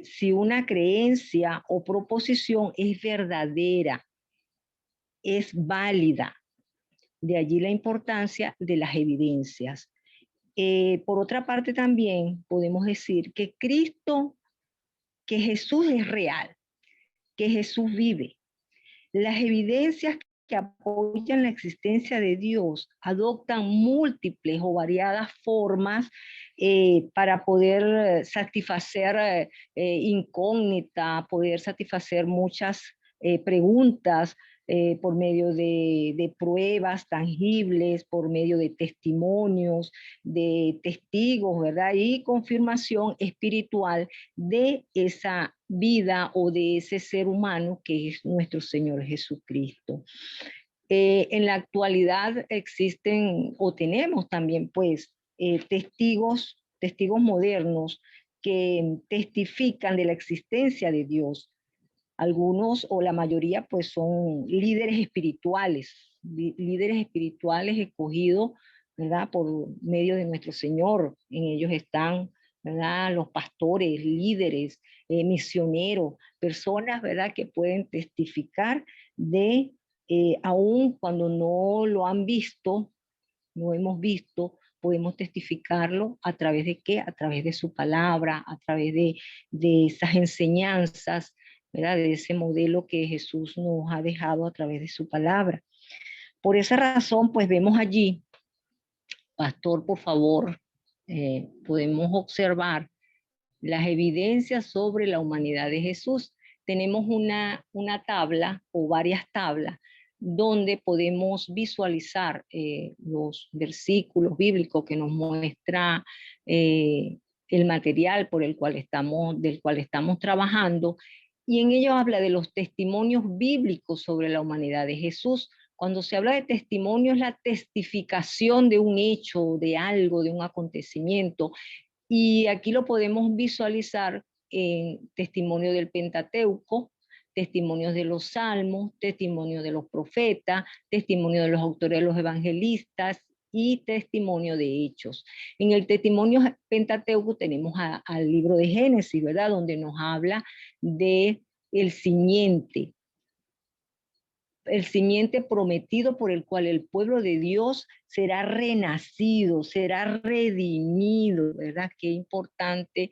si una creencia o proposición es verdadera, es válida. De allí la importancia de las evidencias. Por otra parte también podemos decir que que Jesús es real, que Jesús vive. Las evidencias que apoyan la existencia de Dios adoptan múltiples o variadas formas para poder satisfacer incógnitas, poder satisfacer muchas preguntas por medio de pruebas tangibles, por medio de testimonios, de testigos, ¿verdad? Y confirmación espiritual de esa vida o de ese ser humano que es nuestro Señor Jesucristo. En la actualidad existen o tenemos también pues testigos modernos que testifican de la existencia de Dios. Algunos o la mayoría pues son líderes espirituales escogidos, ¿verdad?, por medio de nuestro Señor. En ellos están, ¿verdad?, los pastores, líderes, misioneros, personas, ¿verdad?, que pueden testificar de, aun cuando no lo han visto, no hemos visto, podemos testificarlo a través de qué, a través de su palabra, a través de esas enseñanzas, ¿verdad?, de ese modelo que Jesús nos ha dejado a través de su palabra. Por esa razón, pues vemos allí, pastor, por favor, podemos observar las evidencias sobre la humanidad de Jesús. Tenemos una tabla o varias tablas donde podemos visualizar los versículos bíblicos que nos muestra el material del cual estamos trabajando, y en ello habla de los testimonios bíblicos sobre la humanidad de Jesús. Cuando se habla de testimonio es la testificación de un hecho, de algo, de un acontecimiento. Y aquí lo podemos visualizar en testimonio del Pentateuco, testimonios de los salmos, testimonios de los profetas, testimonio de los autores de los evangelistas y testimonio de hechos. En el testimonio Pentateuco tenemos al libro de Génesis, ¿verdad?, donde nos habla de el simiente prometido por el cual el pueblo de Dios será renacido, será redimido, ¿verdad? Qué importante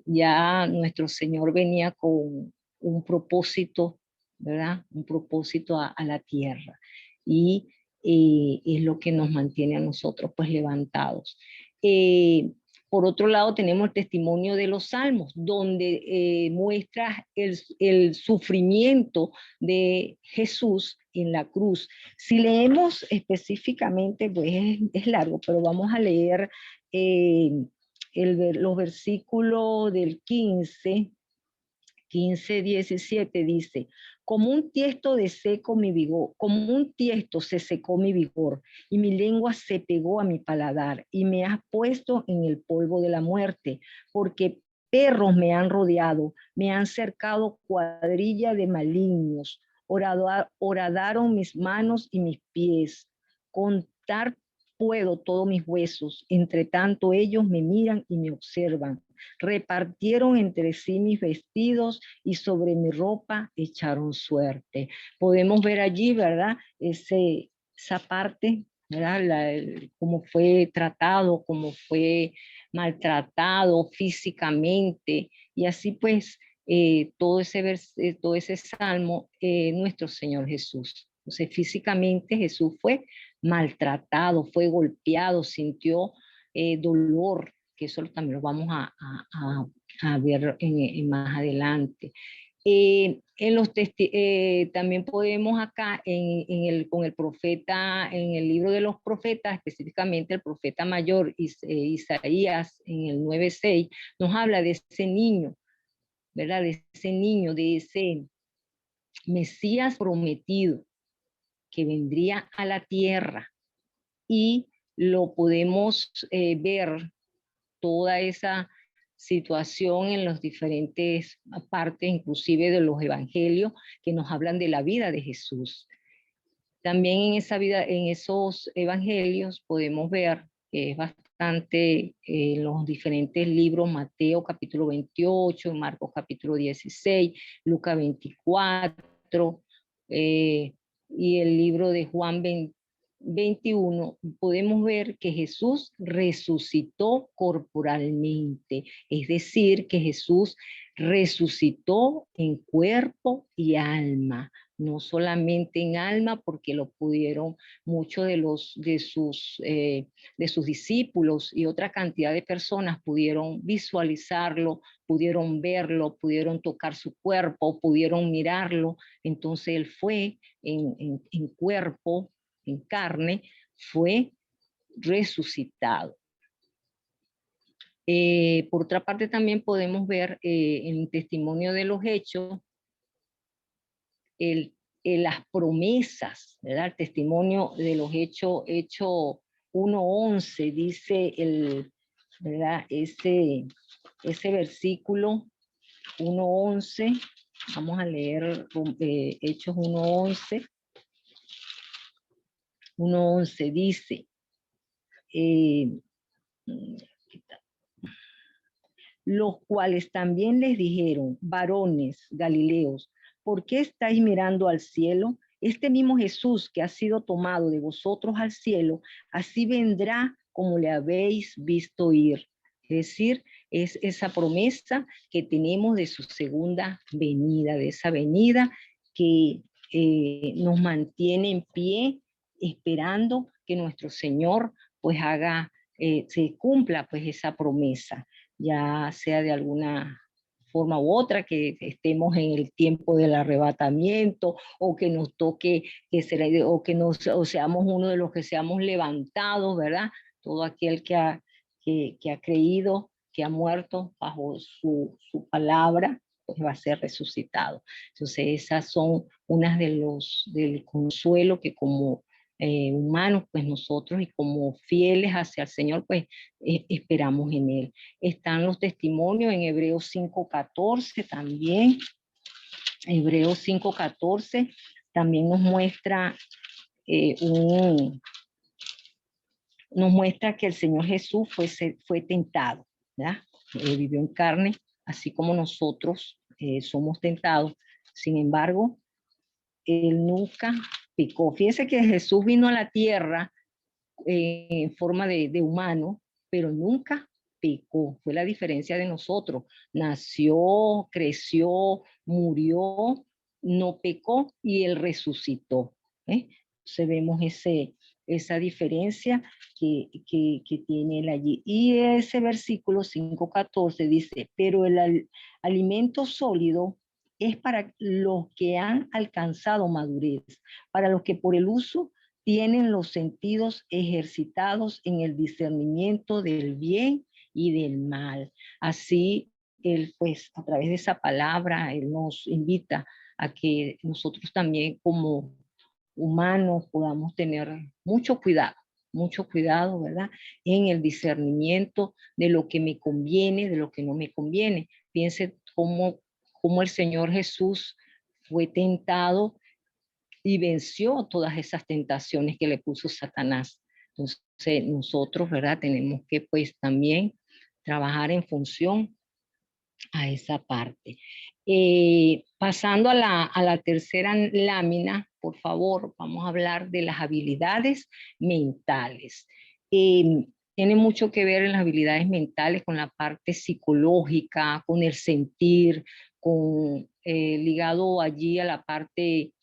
ya nuestro Señor venía con un propósito, ¿verdad? Un propósito a la tierra. Y es lo que nos mantiene a nosotros pues levantados. Por otro lado, tenemos el testimonio de los salmos, donde muestra el sufrimiento de Jesús en la cruz. Si leemos específicamente, pues es largo, pero vamos a leer los versículos del 15, 17 dice: como un tiesto se secó mi vigor, y mi lengua se pegó a mi paladar, y me has puesto en el polvo de la muerte, porque perros me han rodeado, me han cercado cuadrilla de malignos, horadaron mis manos y mis pies, contar puedo todos mis huesos, entre tanto ellos me miran y me observan. Repartieron entre sí mis vestidos y sobre mi ropa echaron suerte. Podemos ver allí, ¿verdad?, esa parte, ¿verdad?, cómo fue tratado, cómo fue maltratado físicamente, y así pues todo ese salmo, nuestro Señor Jesús. Entonces, físicamente Jesús fue maltratado, fue golpeado, sintió dolor, que eso también lo vamos a ver más adelante. También podemos acá con el profeta, en el libro de los profetas, específicamente el profeta mayor Isaías, en el 9:6, nos habla de ese niño, ¿verdad? De ese niño, de ese Mesías prometido que vendría a la tierra, y lo podemos ver toda esa situación en las diferentes partes, inclusive de los evangelios, que nos hablan de la vida de Jesús. También en esa vida, en esos evangelios podemos ver que es bastante en los diferentes libros, Mateo capítulo 28, Marcos capítulo 16, Lucas 24, y el libro de Juan 21, podemos ver que Jesús resucitó corporalmente, es decir, que Jesús resucitó en cuerpo y alma, no solamente en alma, porque lo pudieron muchos de sus discípulos y otra cantidad de personas pudieron visualizarlo, pudieron verlo, pudieron tocar su cuerpo, pudieron mirarlo. Entonces él fue en cuerpo, en carne, fue resucitado. Por otra parte, también podemos ver en el testimonio de los hechos las promesas, ¿verdad? El testimonio de los hechos 1:11, dice ¿verdad? Ese versículo 1:11, vamos a leer Hechos 1:11. 1:11 dice, los cuales también les dijeron, varones galileos, ¿por qué estáis mirando al cielo? Este mismo Jesús que ha sido tomado de vosotros al cielo, así vendrá como le habéis visto ir. Es decir, es esa promesa que tenemos de su segunda venida, de esa venida que nos mantiene en pie, esperando que nuestro Señor pues se cumpla pues esa promesa, ya sea de alguna forma u otra, que estemos en el tiempo del arrebatamiento, o que nos toque, o seamos uno de los que seamos levantados, ¿verdad? Todo aquel que ha creído, que ha muerto bajo su palabra, pues va a ser resucitado. Entonces esas son unas del consuelo que como humanos, pues nosotros y como fieles hacia el Señor, pues esperamos en Él. Están los testimonios en Hebreos 5:14 también. Hebreos 5:14 también nos muestra nos muestra que el Señor Jesús fue tentado, ¿verdad? Vivió en carne, así como nosotros somos tentados. Sin embargo, Él nunca pecó. Fíjense que Jesús vino a la tierra en forma de humano, pero nunca pecó. Fue la diferencia de nosotros. Nació, creció, murió, no pecó y Él resucitó. Entonces vemos esa diferencia que tiene Él allí. Y ese versículo 5:14 dice, pero el alimento sólido es para los que han alcanzado madurez, para los que por el uso tienen los sentidos ejercitados en el discernimiento del bien y del mal. Así, Él, pues, a través de esa palabra, Él nos invita a que nosotros también como humanos podamos tener mucho cuidado, ¿verdad? En el discernimiento de lo que me conviene, de lo que no me conviene. Piense cómo el Señor Jesús fue tentado y venció todas esas tentaciones que le puso Satanás. Entonces nosotros, ¿verdad? Tenemos que pues también trabajar en función a esa parte. Pasando a la tercera lámina, por favor, vamos a hablar de las habilidades mentales. Tiene mucho que ver en las habilidades mentales con la parte psicológica, con el sentir, ligado allí a la parte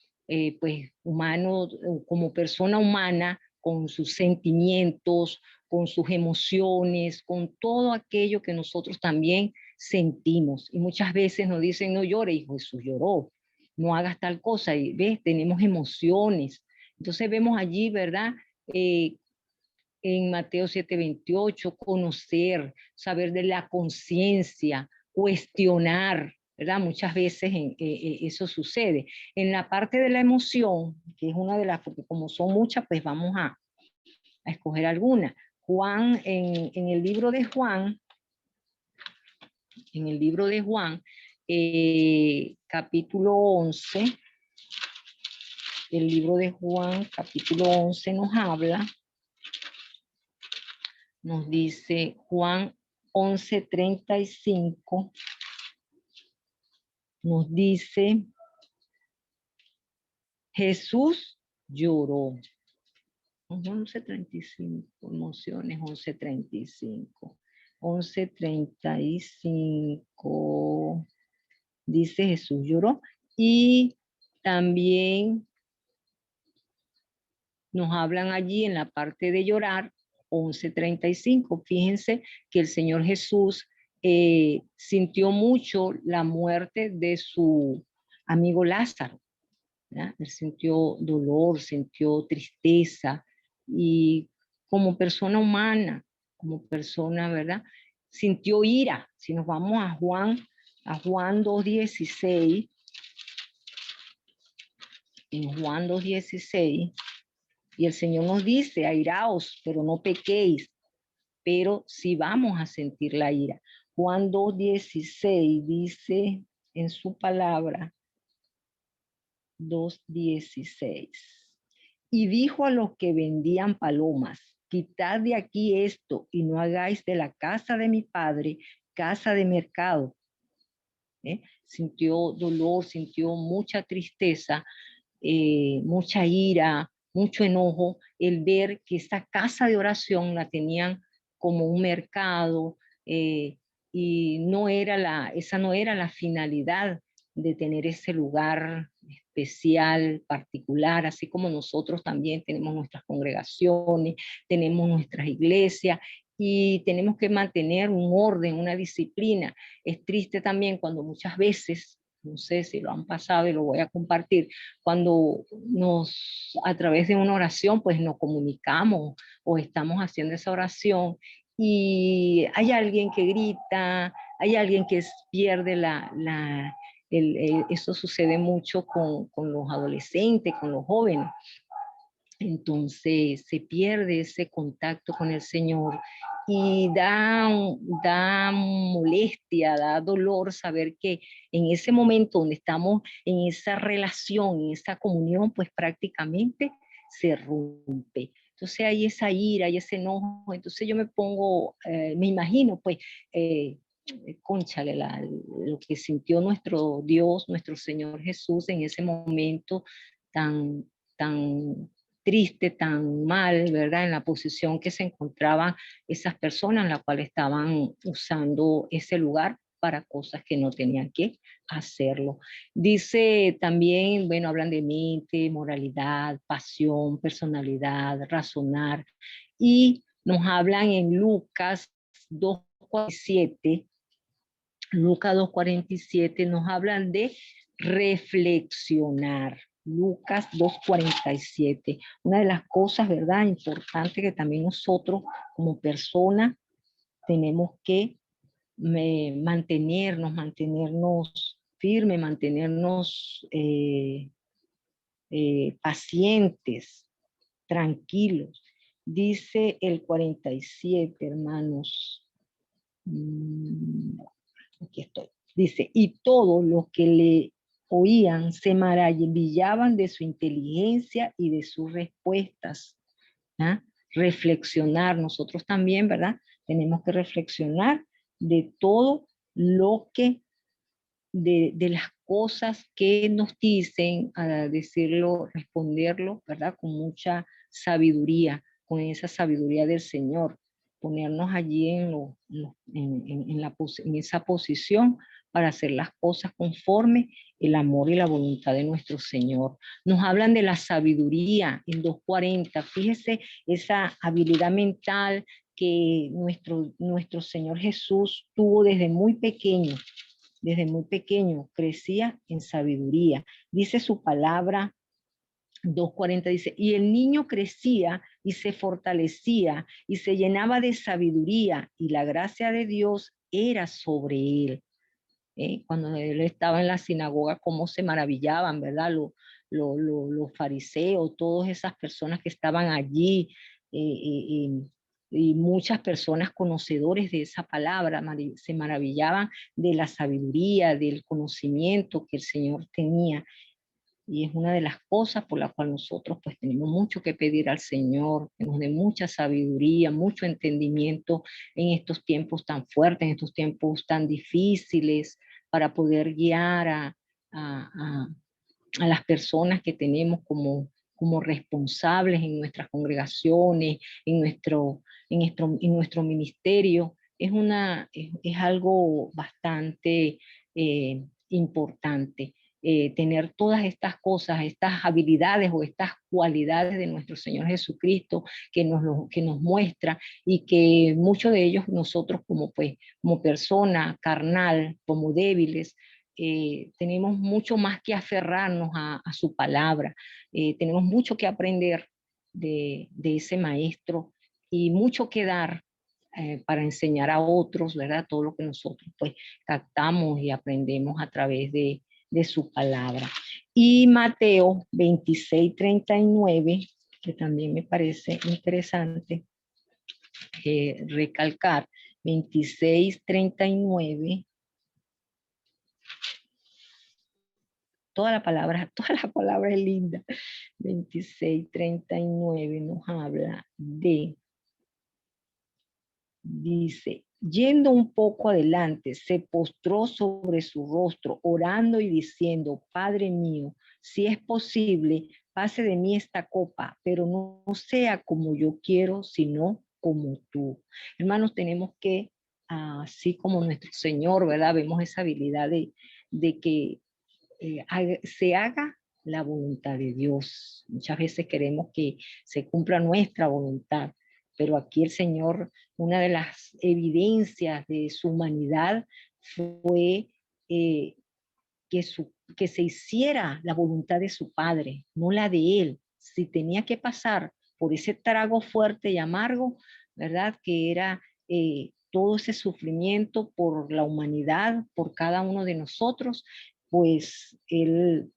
pues humano, como persona humana, con sus sentimientos, con sus emociones, con todo aquello que nosotros también sentimos. Y muchas veces nos dicen, no llore, hijo, Jesús lloró, no hagas tal cosa. Y ves, tenemos emociones. Entonces vemos allí, ¿verdad? En Mateo 7:28, conocer, saber de la conciencia, cuestionar, ¿verdad? Muchas veces eso sucede. En la parte de la emoción, que es una de las, porque como son muchas, pues vamos a escoger alguna. Juan, en el libro de Juan, capítulo 11, el libro de Juan, capítulo 11 nos habla, nos dice Juan 11:35, nos dice, Jesús lloró. 11:35, emociones, 11:35. 11:35, dice Jesús lloró. Y también nos hablan allí en la parte de llorar, 11:35. Fíjense que el Señor Jesús sintió mucho la muerte de su amigo Lázaro, ¿verdad? Él sintió dolor, sintió tristeza, y como persona humana, como persona, ¿verdad? Sintió ira. Si nos vamos a Juan 2:16, en Juan 2:16, y el Señor nos dice, airaos, pero no pequéis, pero sí vamos a sentir la ira. Juan 2:16 dice en su palabra, 2:16. Y dijo a los que vendían palomas, quitad de aquí esto y no hagáis de la casa de mi padre casa de mercado. Sintió dolor, sintió mucha tristeza, mucha ira, mucho enojo, el ver que esta casa de oración la tenían como un mercado, y esa no era la finalidad de tener ese lugar especial, particular, así como nosotros también tenemos nuestras congregaciones, tenemos nuestras iglesias y tenemos que mantener un orden, una disciplina. Es triste también cuando muchas veces, no sé si lo han pasado y lo voy a compartir, cuando a través de una oración, pues nos comunicamos o estamos haciendo esa oración y hay alguien que grita, hay alguien que pierde eso sucede mucho con los adolescentes, con los jóvenes. Entonces se pierde ese contacto con el Señor y da molestia, da dolor saber que en ese momento donde estamos en esa relación, en esa comunión, pues prácticamente se rompe. Entonces hay esa ira, hay ese enojo. Entonces yo me pongo, me imagino pues, cónchale, lo que sintió nuestro Dios, nuestro Señor Jesús en ese momento tan triste, tan mal, ¿verdad? En la posición que se encontraban esas personas, las cuales estaban usando ese lugar para cosas que no tenían que hacerlo. Dice también, bueno, hablan de mente, moralidad, pasión, personalidad, razonar, y nos hablan en Lucas 2:47. Lucas 2:47 nos hablan de reflexionar. Lucas 2:47. Una de las cosas, ¿verdad?, importantes que también nosotros como personas tenemos que mantenernos firmes, mantenernos pacientes, tranquilos. Dice el 47, hermanos. Aquí estoy. Dice, y todos los que le oían se maravillaban de su inteligencia y de sus respuestas. ¿Ah? Reflexionar, nosotros también, ¿verdad? Tenemos que reflexionar de todo lo que, de las cosas que nos dicen, a decirlo, responderlo, ¿verdad? Con mucha sabiduría, con esa sabiduría del Señor, ponernos allí en esa posición para hacer las cosas conforme el amor y la voluntad de nuestro Señor. Nos hablan de la sabiduría en 2:40. Fíjese esa habilidad mental que nuestro Señor Jesús tuvo desde muy pequeño. Desde muy pequeño crecía en sabiduría. Dice su palabra 2:40, dice, y el niño crecía y se fortalecía y se llenaba de sabiduría y la gracia de Dios era sobre él. Cuando él estaba en la sinagoga, cómo se maravillaban, ¿verdad? Los fariseos, todas esas personas que estaban allí, y muchas personas conocedores de esa palabra, se maravillaban de la sabiduría, del conocimiento que el Señor tenía. Y es una de las cosas por las cuales nosotros pues tenemos mucho que pedir al Señor, que nos dé mucha sabiduría, mucho entendimiento en estos tiempos tan fuertes, en estos tiempos tan difíciles, para poder guiar a las personas que tenemos como responsables en nuestras congregaciones, en nuestro ministerio. Es algo bastante importante. Tener todas estas cosas, estas habilidades o estas cualidades de nuestro Señor Jesucristo que nos muestra, y que muchos de ellos nosotros como persona carnal, como débiles, tenemos mucho más que aferrarnos a su palabra. Tenemos mucho que aprender de ese maestro y mucho que dar para enseñar a otros, ¿verdad? Todo lo que nosotros pues captamos y aprendemos a través de su palabra. Y Mateo 26:39, que también me parece interesante recalcar, 26:39, toda la palabra es linda. 26:39 nos habla dice, yendo un poco adelante, se postró sobre su rostro, orando y diciendo, Padre mío, si es posible, pase de mí esta copa, pero no sea como yo quiero, sino como tú. Hermanos, tenemos que, así como nuestro Señor, ¿verdad? Vemos esa habilidad de que se haga la voluntad de Dios. Muchas veces queremos que se cumpla nuestra voluntad, pero aquí el Señor, una de las evidencias de su humanidad fue que se hiciera la voluntad de su Padre, no la de Él. Si tenía que pasar por ese trago fuerte y amargo, ¿verdad? Que era todo ese sufrimiento por la humanidad, por cada uno de nosotros, pues Él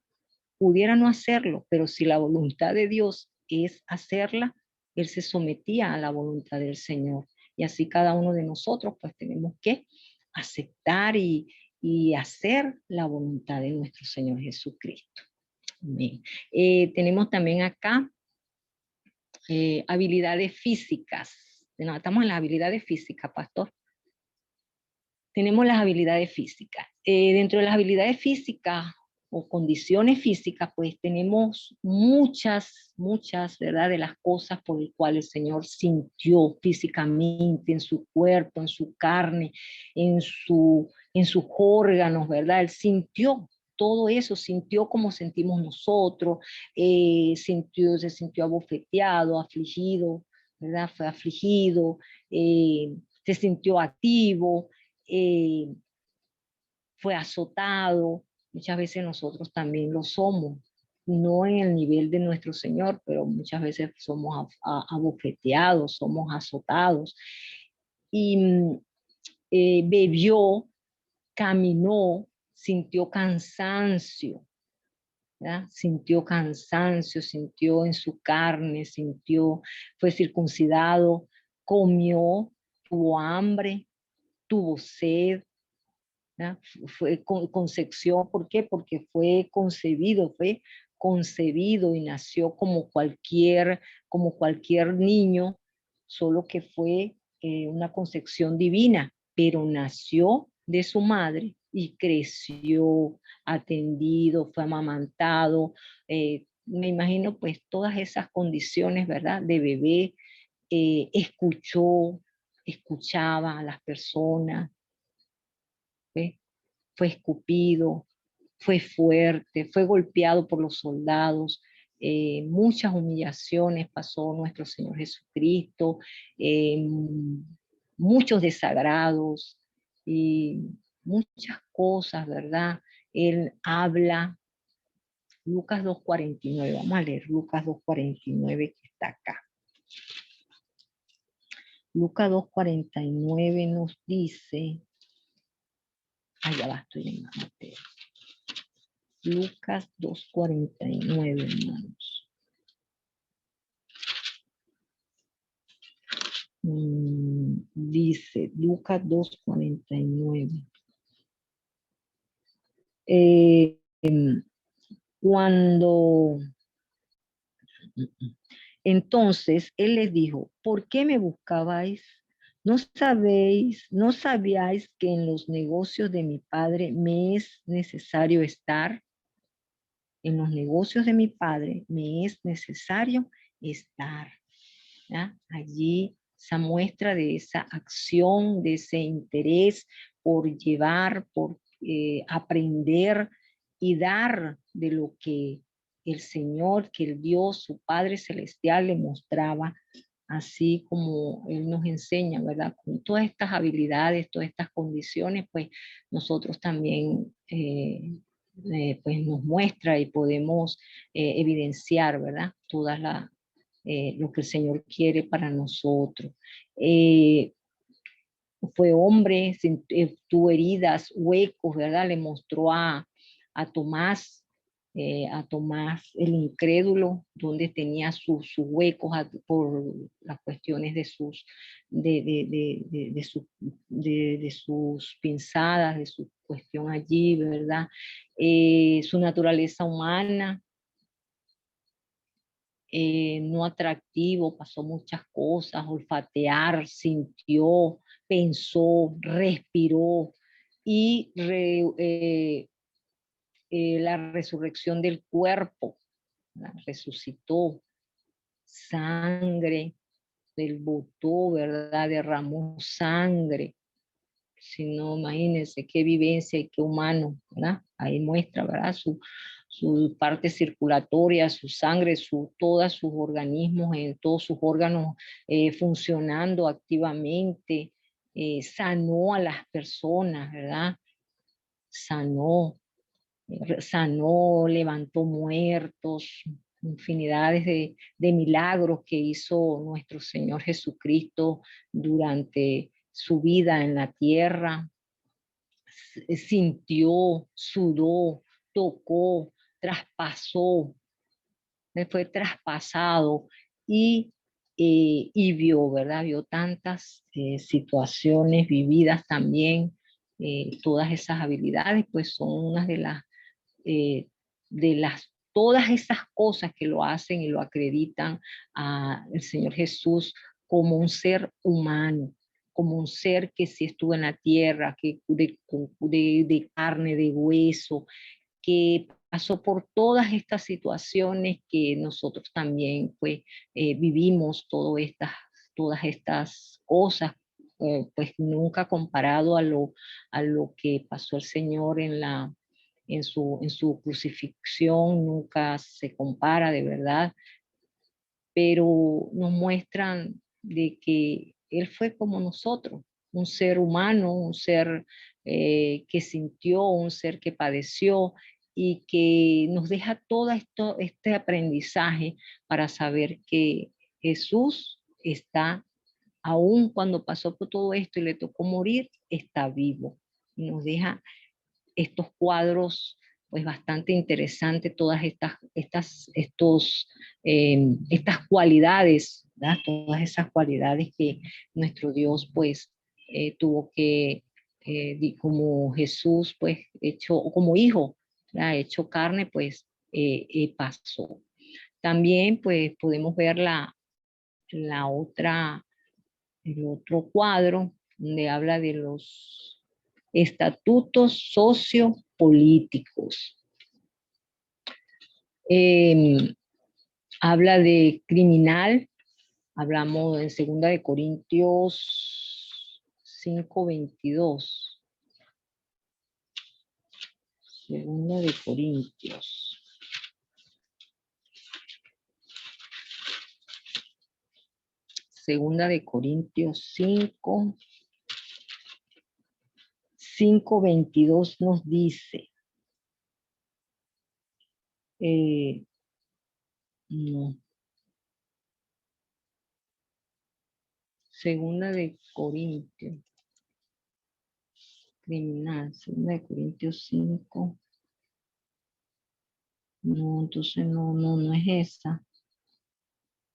pudiera no hacerlo, pero si la voluntad de Dios es hacerla, Él se sometía a la voluntad del Señor. Y así cada uno de nosotros pues tenemos que aceptar y hacer la voluntad de nuestro Señor Jesucristo. Amén. Tenemos también acá habilidades físicas. No, estamos en las habilidades físicas, pastor. Tenemos las habilidades físicas. Dentro de las habilidades físicas o condiciones físicas, pues tenemos muchas, ¿verdad? De las cosas por las cuales el Señor sintió físicamente en su cuerpo, en su carne, en sus órganos, ¿verdad? Él sintió todo eso, sintió como sentimos nosotros, se sintió abofeteado, afligido, ¿verdad? Fue afligido, se sintió activo, fue azotado. Muchas veces nosotros también lo somos, no en el nivel de nuestro Señor, pero muchas veces somos abofeteados, somos azotados. Y bebió, caminó, sintió cansancio, ¿verdad? Sintió cansancio, sintió en su carne, fue circuncidado, comió, tuvo hambre, tuvo sed, ¿verdad? Fue concepción, ¿por qué? Porque fue concebido y nació como cualquier niño, solo que fue una concepción divina, pero nació de su madre y creció atendido, fue amamantado. Me imagino pues todas esas condiciones, ¿verdad? De bebé, escuchaba a las personas, ¿sí? fue escupido, fue fuerte, fue golpeado por los soldados, muchas humillaciones pasó nuestro Señor Jesucristo, muchos desagrados y muchas cosas, ¿verdad? Él habla, Lucas 2:49, vamos a leer Lucas 2:49 que está acá. Lucas 2:49 nos dice, ya va, estoy en Mateo. Lucas 2:49, hermanos. Dice Lucas 2:49. Cuando entonces él les dijo, ¿por qué me buscabais? ¿No sabíais que en los negocios de mi padre me es necesario estar? En los negocios de mi padre me es necesario estar. ¿Ya? Allí esa muestra de esa acción, de ese interés por llevar, por aprender y dar de lo que el Señor, que el Dios, su Padre Celestial le mostraba, así como Él nos enseña, ¿verdad? Con todas estas habilidades, todas estas condiciones, pues nosotros también pues nos muestra y podemos evidenciar, ¿verdad? Todas lo que el Señor quiere para nosotros. Fue hombre, tuvo heridas, huecos, ¿verdad? Le mostró a Tomás el incrédulo, donde tenía sus huecos por las cuestiones de sus pinzadas, de su cuestión allí, ¿verdad? Su naturaleza humana, no atractivo, pasó muchas cosas, olfatear, sintió, pensó, respiró y la resurrección del cuerpo, resucitó, sangre, del botó, ¿verdad? Derramó sangre. Si no, imagínense qué vivencia y qué humano, ¿verdad? Ahí muestra, ¿verdad? Su parte circulatoria, su sangre, todos sus organismos, todos sus órganos funcionando activamente, sanó a las personas, ¿verdad? Sanó, levantó muertos, infinidades de milagros que hizo nuestro Señor Jesucristo durante su vida en la tierra. Sintió, sudó, tocó, traspasó, fue traspasado y vio, ¿verdad? Vio tantas situaciones vividas también, todas esas habilidades, pues son unas todas esas cosas que lo hacen y lo acreditan al Señor Jesús como un ser humano, como un ser que sí estuvo en la tierra, que de carne, de hueso, que pasó por todas estas situaciones que nosotros también pues vivimos, todas estas cosas, pues nunca comparado a lo que pasó el Señor en su crucifixión, nunca se compara de verdad, pero nos muestran de que Él fue como nosotros, un ser humano, un ser que sintió, un ser que padeció y que nos deja todo este aprendizaje para saber que Jesús está, aún cuando pasó por todo esto y le tocó morir, está vivo. Y nos deja estos cuadros pues bastante interesantes, todas estas cualidades, ¿verdad? Todas esas cualidades que nuestro Dios pues tuvo que, como Jesús pues hecho, como hijo, ¿verdad? Hecho carne pues pasó. También pues podemos ver el otro cuadro donde habla de los estatutos sociopolíticos. Habla de criminal, hablamos en 2 de Corintios 5:22. Segunda de Corintios. Segunda de Corintios 5. 5:22 nos dice. No. Segunda de Corintios. Criminal. Segunda de Corintios 5. No, entonces no es esa.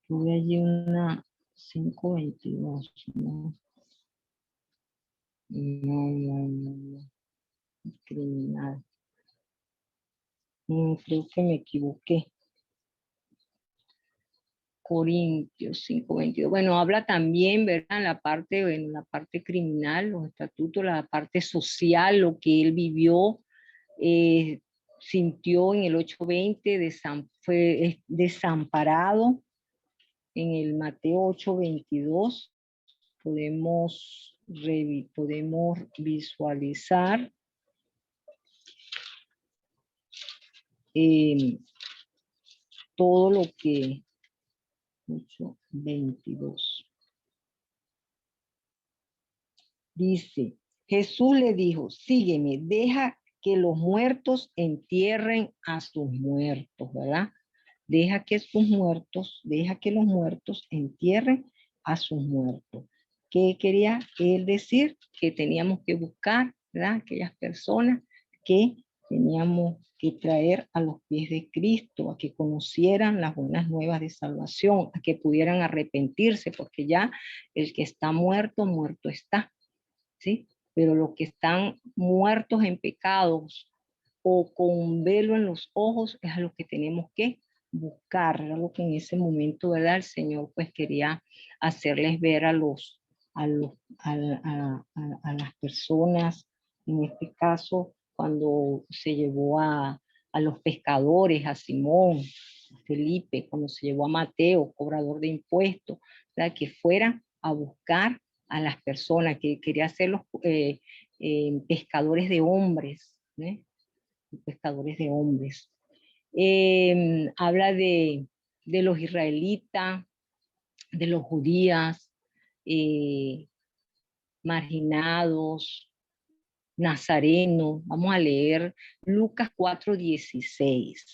Tuve allí una 5:22. No. No. Criminal. Creo que me equivoqué. Corintios 5:22. Bueno, habla también, ¿verdad? La parte criminal, los estatutos, la parte social, lo que él vivió, sintió en el 8:20, fue desamparado. En el Mateo 8:22 podemos visualizar todo lo que 8:22 dice. Jesús le dijo, sígueme, deja que los muertos entierren a sus muertos, ¿verdad? Deja que los muertos entierren a sus muertos. ¿Qué quería él decir? Que teníamos que buscar, ¿verdad? Aquellas personas que teníamos que traer a los pies de Cristo, a que conocieran las buenas nuevas de salvación, a que pudieran arrepentirse, porque ya el que está muerto, muerto está, ¿sí? Pero los que están muertos en pecados o con velo en los ojos es a lo que tenemos que buscar, era lo que en ese momento, ¿verdad? El Señor pues quería hacerles ver a las personas, en este caso, cuando se llevó a los pescadores, a Simón, a Felipe, cuando se llevó a Mateo, cobrador de impuestos, ¿verdad? Que fueran a buscar a las personas, que quería hacerlos pescadores de hombres, ¿eh? Pescadores de hombres. Habla de los israelitas, de los judíos, marginados, nazarenos. Vamos a leer Lucas 4:16.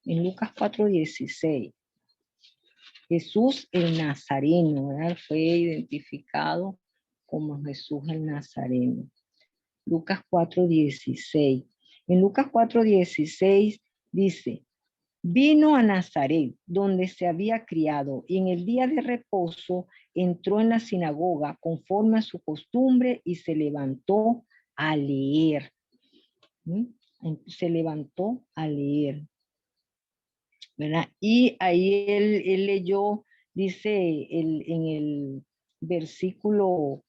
En Lucas 4:16, Jesús el Nazareno, ¿verdad? Fue identificado como Jesús el Nazareno. Lucas 4:16. En Lucas 4:16 dice, vino a Nazaret, donde se había criado, y en el día de reposo entró en la sinagoga conforme a su costumbre y se levantó a leer. Se levantó a leer, ¿verdad? Y ahí él leyó, dice en el versículo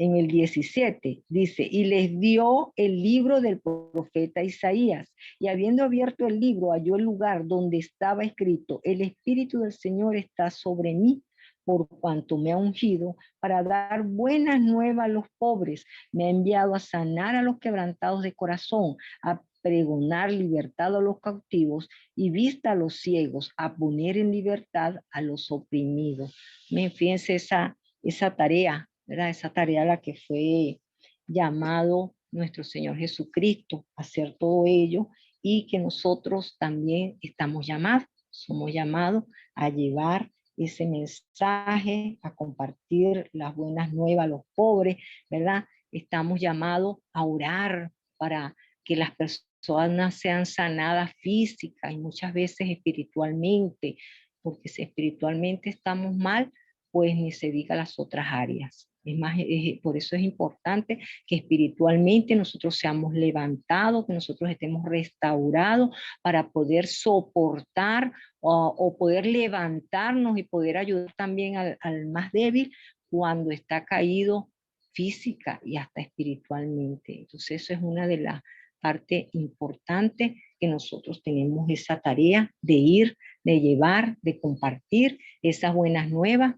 en el 17, dice, y les dio el libro del profeta Isaías, y habiendo abierto el libro, halló el lugar donde estaba escrito, el Espíritu del Señor está sobre mí, por cuanto me ha ungido para dar buenas nuevas a los pobres, me ha enviado a sanar a los quebrantados de corazón, a pregonar libertad a los cautivos y vista a los ciegos, a poner en libertad a los oprimidos. Fíjense esa tarea, ¿verdad? Esa tarea a la que fue llamado nuestro Señor Jesucristo a hacer todo ello, y que nosotros también estamos llamados, somos llamados a llevar ese mensaje, a compartir las buenas nuevas a los pobres, ¿verdad? Estamos llamados a orar para que las personas sean sanadas física y muchas veces espiritualmente, porque si espiritualmente estamos mal, pues ni se diga las otras áreas. Es más, por eso es importante que espiritualmente nosotros seamos levantados, que nosotros estemos restaurados para poder soportar o poder levantarnos y poder ayudar también al más débil cuando está caído física y hasta espiritualmente. Entonces eso es una de las partes importantes que nosotros tenemos esa tarea de ir, de llevar, de compartir esas buenas nuevas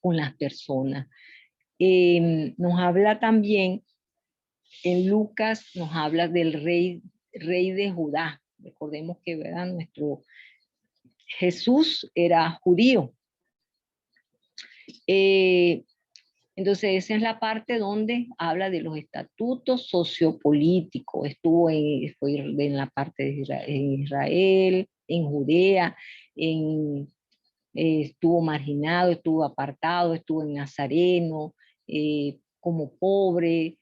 con las personas. Nos habla también, en Lucas nos habla del rey de Judá. Recordemos que, ¿verdad?, nuestro Jesús era judío. Entonces esa es la parte donde habla de los estatutos sociopolíticos. Fue en la parte de Israel, en Judea, estuvo marginado, estuvo apartado, estuvo en Nazareno, como pobre,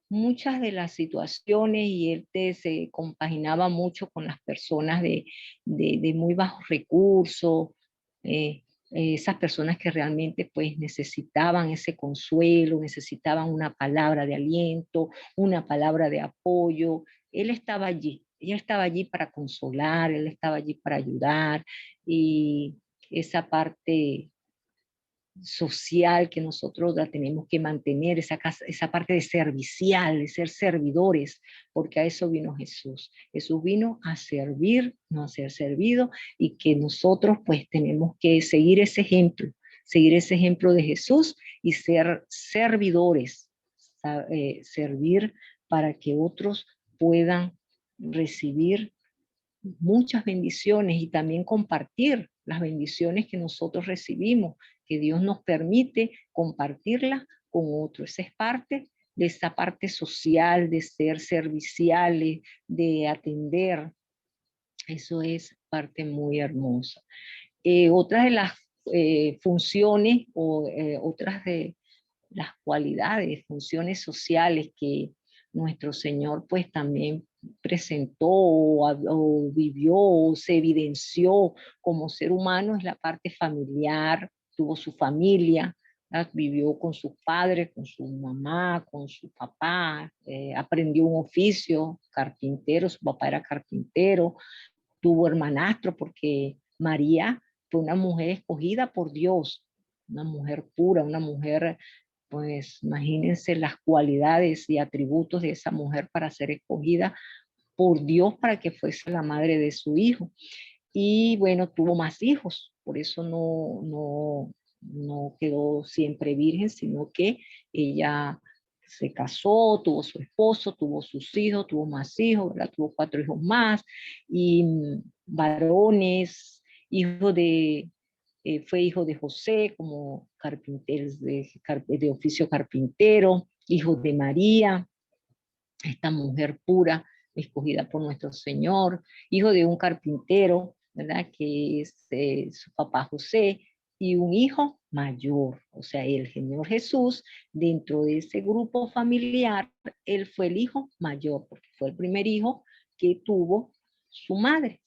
muchas de las situaciones, y él se compaginaba mucho con las personas de muy bajos recursos, esas personas que realmente pues necesitaban ese consuelo, necesitaban una palabra de aliento, una palabra de apoyo. Él estaba allí para consolar, él estaba allí para ayudar, y esa parte social que nosotros la tenemos que mantener, esa parte de servicial, de ser servidores, porque a eso vino Jesús. Jesús vino a servir, no a ser servido, y que nosotros pues tenemos que seguir ese ejemplo de Jesús y ser servidores, servir para que otros puedan recibir muchas bendiciones y también compartir las bendiciones que nosotros recibimos, que Dios nos permite compartirlas con otros. Esa es parte de esa parte social, de ser serviciales, de atender. Eso es parte muy hermosa. Otras de las funciones o otras de las cualidades, funciones sociales que nuestro Señor pues también presentó o vivió o se evidenció como ser humano es la parte familiar. Tuvo su familia, ¿verdad? Vivió con sus padres, con su mamá, con su papá, aprendió un oficio, carpintero, su papá era carpintero, tuvo hermanastro porque María fue una mujer escogida por Dios, una mujer pura, una mujer, pues imagínense las cualidades y atributos de esa mujer para ser escogida por Dios para que fuese la madre de su hijo. Y bueno, tuvo más hijos, por eso no quedó siempre virgen, sino que ella se casó, tuvo su esposo, tuvo sus hijos, tuvo más hijos, ¿verdad? Tuvo 4 hijos más, y varones, fue hijo de José como carpintero, de oficio carpintero, hijo de María, esta mujer pura, escogida por nuestro Señor, hijo de un carpintero, ¿verdad?, que es su papá José, y un hijo mayor, o sea, el Señor Jesús, dentro de ese grupo familiar, él fue el hijo mayor, porque fue el primer hijo que tuvo su madre.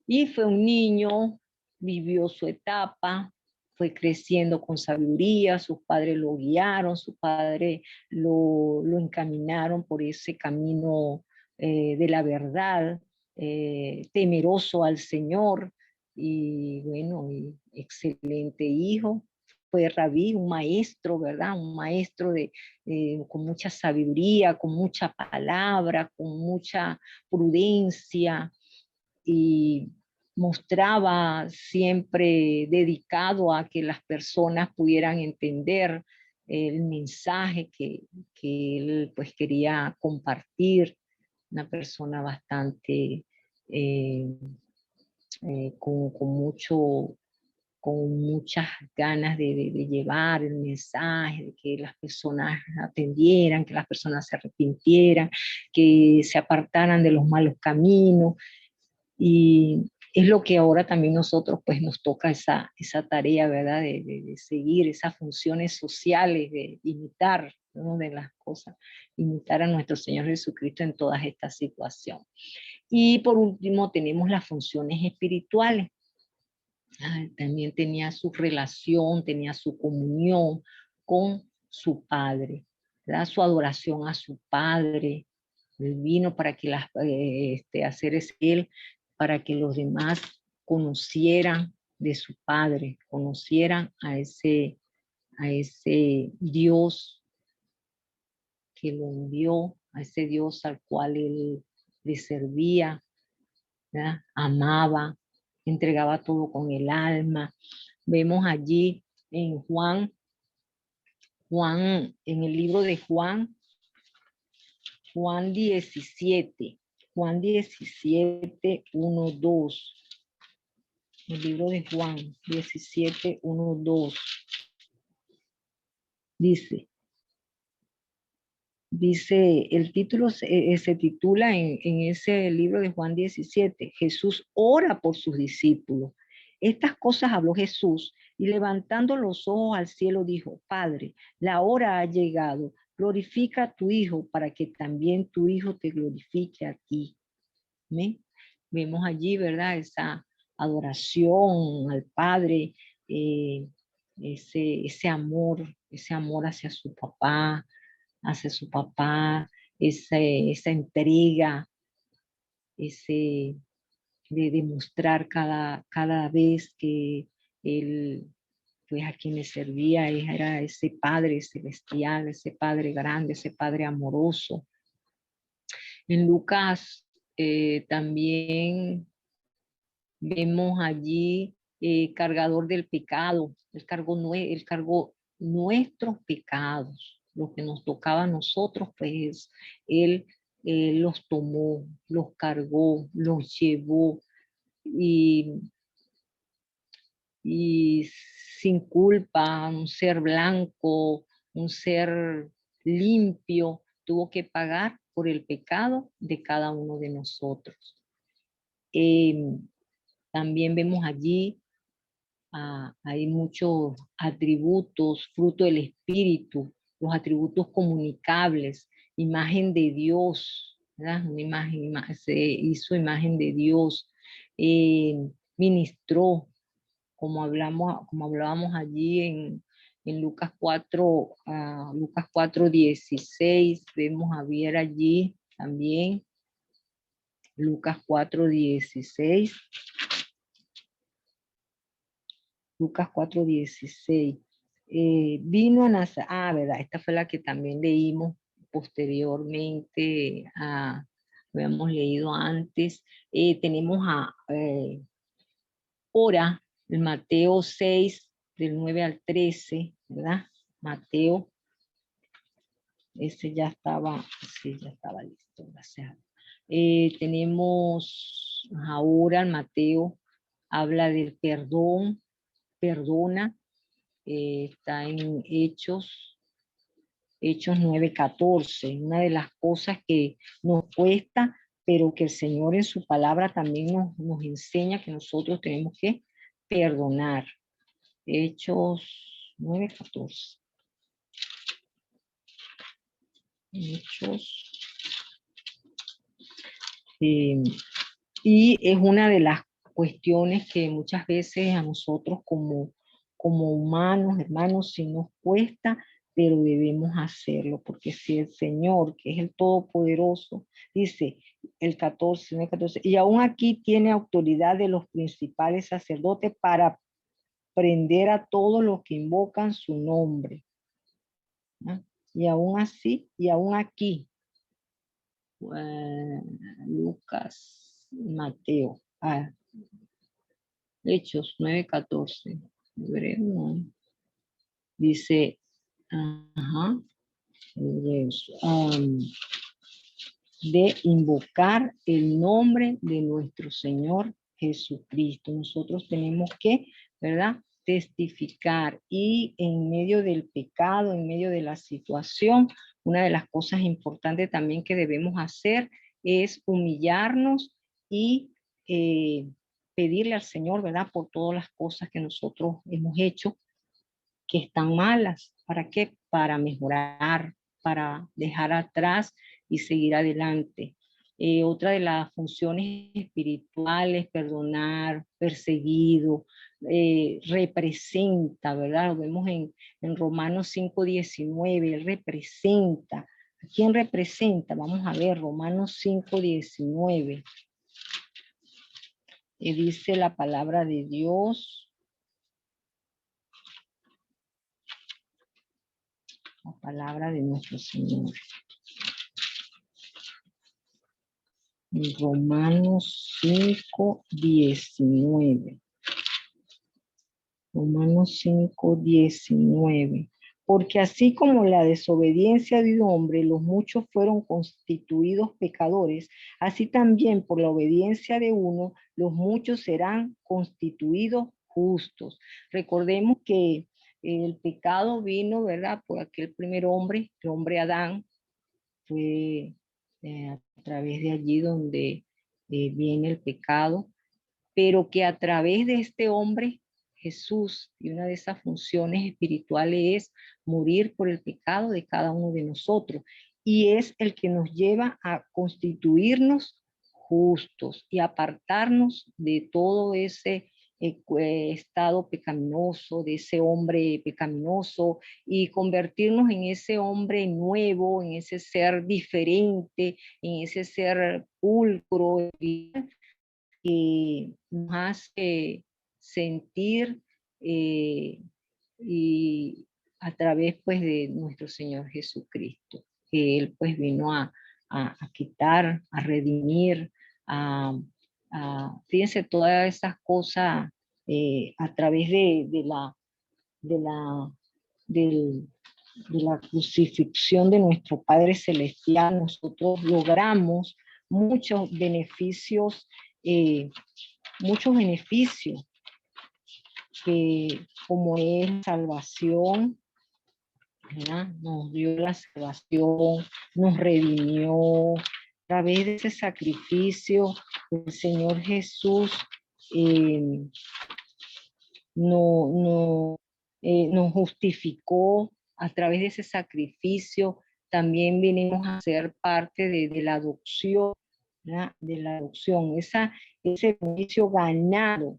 Y fue un niño, vivió su etapa, fue creciendo con sabiduría, sus padres lo guiaron, sus padres lo encaminaron por ese camino de la verdad, temeroso al Señor, y bueno, y excelente hijo. Fue rabí, un maestro, ¿verdad? Un maestro con mucha sabiduría, con mucha palabra, con mucha prudencia, y mostraba siempre dedicado a que las personas pudieran entender el mensaje que él pues quería compartir. Una persona bastante con muchas ganas de llevar el mensaje, de que las personas atendieran, que las personas se arrepintieran, que se apartaran de los malos caminos. Y es lo que ahora también nosotros pues nos toca esa tarea, ¿verdad? De seguir esas funciones sociales, de imitar, ¿no?, de las cosas, imitar a nuestro Señor Jesucristo en todas estas situaciones. Y por último tenemos las funciones espirituales. También tenía su relación, tenía su comunión con su Padre, ¿verdad? Su adoración a su Padre. Él vino para que hacer es Él, para que los demás conocieran de su Padre, conocieran a ese Dios que lo envió, a ese Dios al cual Él le servía, ¿verdad? Amaba, entregaba todo con el alma. Vemos allí en Juan, en el libro de Juan 17, Juan 17, 1, 2. El libro de Juan 17, 1, 2. Dice, el título se titula en ese libro de Juan 17, Jesús ora por sus discípulos. Estas cosas habló Jesús y levantando los ojos al cielo dijo, Padre, la hora ha llegado, glorifica a tu Hijo para que también tu Hijo te glorifique a ti. ¿Ven? Vemos allí, ¿verdad? Esa adoración al Padre, ese amor hacia su papá, esa entrega, de demostrar cada vez que él, pues a quien le servía era ese Padre celestial, ese Padre grande, ese Padre amoroso. En Lucas también vemos allí cargador del pecado, él cargó nuestros pecados, lo que nos tocaba a nosotros, pues él los tomó, los cargó, los llevó y sin culpa, un ser blanco, un ser limpio, tuvo que pagar por el pecado de cada uno de nosotros. También vemos allí, hay muchos atributos, fruto del Espíritu, los atributos comunicables, imagen de Dios, ¿verdad? Se hizo imagen de Dios, ministró, como hablábamos allí en Lucas 4, Lucas 4:16, vemos a ver allí también, Lucas 4:16. Lucas 4:16. Vino a Nazaret, verdad, esta fue la que también leímos posteriormente, habíamos leído antes. Tenemos ahora el Mateo 6, del 9 al 13, ¿verdad? Mateo, ese ya estaba, sí, ya estaba listo, gracias. Tenemos ahora el Mateo, habla del perdón, perdona, está en Hechos 9:14, una de las cosas que nos cuesta, pero que el Señor en su palabra también nos enseña que nosotros tenemos que perdonar. Hechos 9:14. Hechos. Y es una de las cuestiones que muchas veces a nosotros como humanos, hermanos, sí nos cuesta, pero debemos hacerlo, porque si el Señor, que es el Todopoderoso, dice el 14, y aún aquí tiene autoridad de los principales sacerdotes para prender a todos los que invocan su nombre. ¿No? Y aún así, y aún aquí, Lucas, Mateo, Hechos 9:14, dice, de invocar el nombre de nuestro Señor Jesucristo. Nosotros tenemos que, ¿verdad?, testificar, y en medio del pecado, en medio de la situación, una de las cosas importantes también que debemos hacer es humillarnos y pedirle al Señor, ¿verdad?, por todas las cosas que nosotros hemos hecho que están malas. ¿Para qué? Para mejorar, para dejar atrás y seguir adelante. Otra de las funciones espirituales, perdonar, perseguido, representa, ¿verdad? Lo vemos en Romanos 5:19, él representa. ¿A quién representa? Vamos a ver, Romanos 5:19. Dice la palabra de Dios. La palabra de nuestro Señor. Romanos 5:19. Romanos 5:19. Porque así como la desobediencia de un hombre, los muchos fueron constituidos pecadores, así también por la obediencia de uno, los muchos serán constituidos justos. Recordemos que el pecado vino, ¿verdad? Por aquel primer hombre, el hombre Adán, fue a través de allí donde viene el pecado, pero que a través de este hombre Jesús, y una de esas funciones espirituales es morir por el pecado de cada uno de nosotros, y es el que nos lleva a constituirnos justos y apartarnos de todo ese estado pecaminoso, de ese hombre pecaminoso, y convertirnos en ese hombre nuevo, en ese ser diferente, en ese ser pulcro, que nos hace sentir y a través pues de nuestro Señor Jesucristo, que Él pues vino a quitar, a redimir, fíjense todas esas cosas a través de la, del, de la crucifixión de nuestro Padre Celestial. Nosotros logramos muchos beneficios, que como es salvación, ¿verdad? Nos dio la salvación, nos redimió a través de ese sacrificio. El Señor Jesús nos justificó a través de ese sacrificio. También vinimos a ser parte de la adopción, ¿verdad? De la adopción, ese beneficio ganado.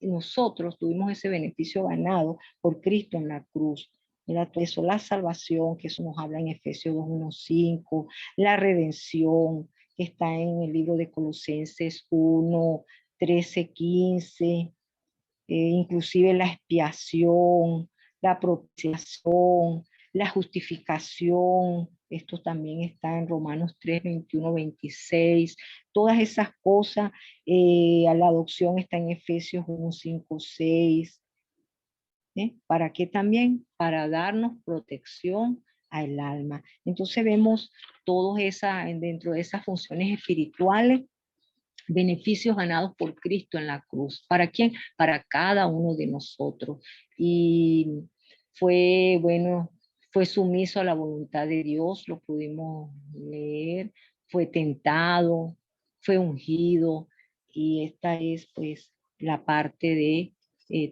Nosotros tuvimos ese beneficio ganado por Cristo en la cruz. ¿Verdad? Eso, la salvación, que eso nos habla en Efesios 2:1-5, la redención, que está en el libro de Colosenses 1:13-15, inclusive la expiación, la propiciación, la justificación. Esto también está en Romanos 3:21-26. Todas esas cosas, a la adopción está en Efesios 1:5-6. ¿Para qué también? Para darnos protección al alma. Entonces vemos todas esas, dentro de esas funciones espirituales, beneficios ganados por Cristo en la cruz. ¿Para quién? Para cada uno de nosotros. Y fue, bueno, fue sumiso a la voluntad de Dios, lo pudimos leer, fue tentado, fue ungido, y esta es pues la parte de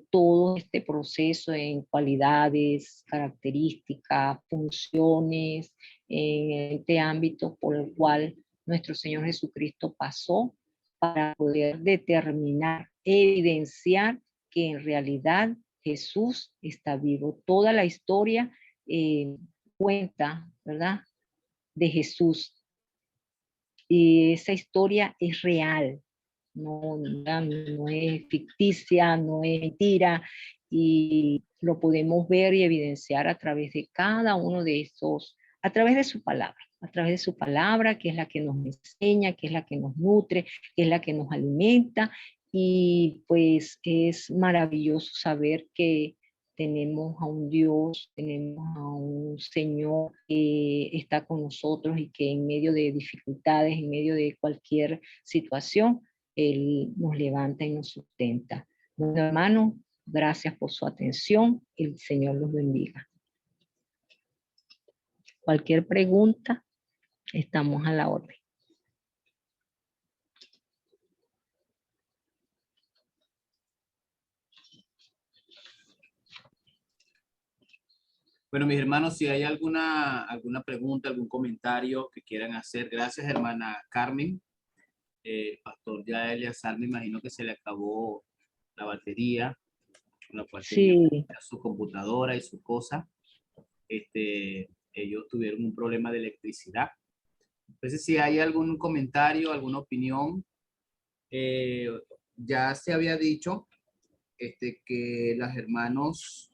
todo este proceso en cualidades, características, funciones, en este ámbito por el cual nuestro Señor Jesucristo pasó, para poder determinar, evidenciar que en realidad Jesús está vivo. Toda la historia cuenta, ¿verdad?, de Jesús. Y esa historia es real, no es ficticia, no es mentira, y lo podemos ver y evidenciar a través de cada uno de estos, a través de su palabra, que es la que nos enseña, que es la que nos nutre, que es la que nos alimenta. Y pues es maravilloso saber que tenemos a un Dios, tenemos a un Señor que está con nosotros, y que en medio de dificultades, en medio de cualquier situación, Él nos levanta y nos sustenta. Bueno, hermanos, gracias por su atención. El Señor los bendiga. Cualquier pregunta, estamos a la orden. Bueno, mis hermanos, si hay alguna pregunta, algún comentario que quieran hacer. Gracias, hermana Carmen. Pastor ya Eleazar, me imagino que se le acabó la batería, con la cual tenía su computadora y su cosa. Ellos tuvieron un problema de electricidad. Entonces, si hay algún comentario, alguna opinión, ya se había dicho que los hermanos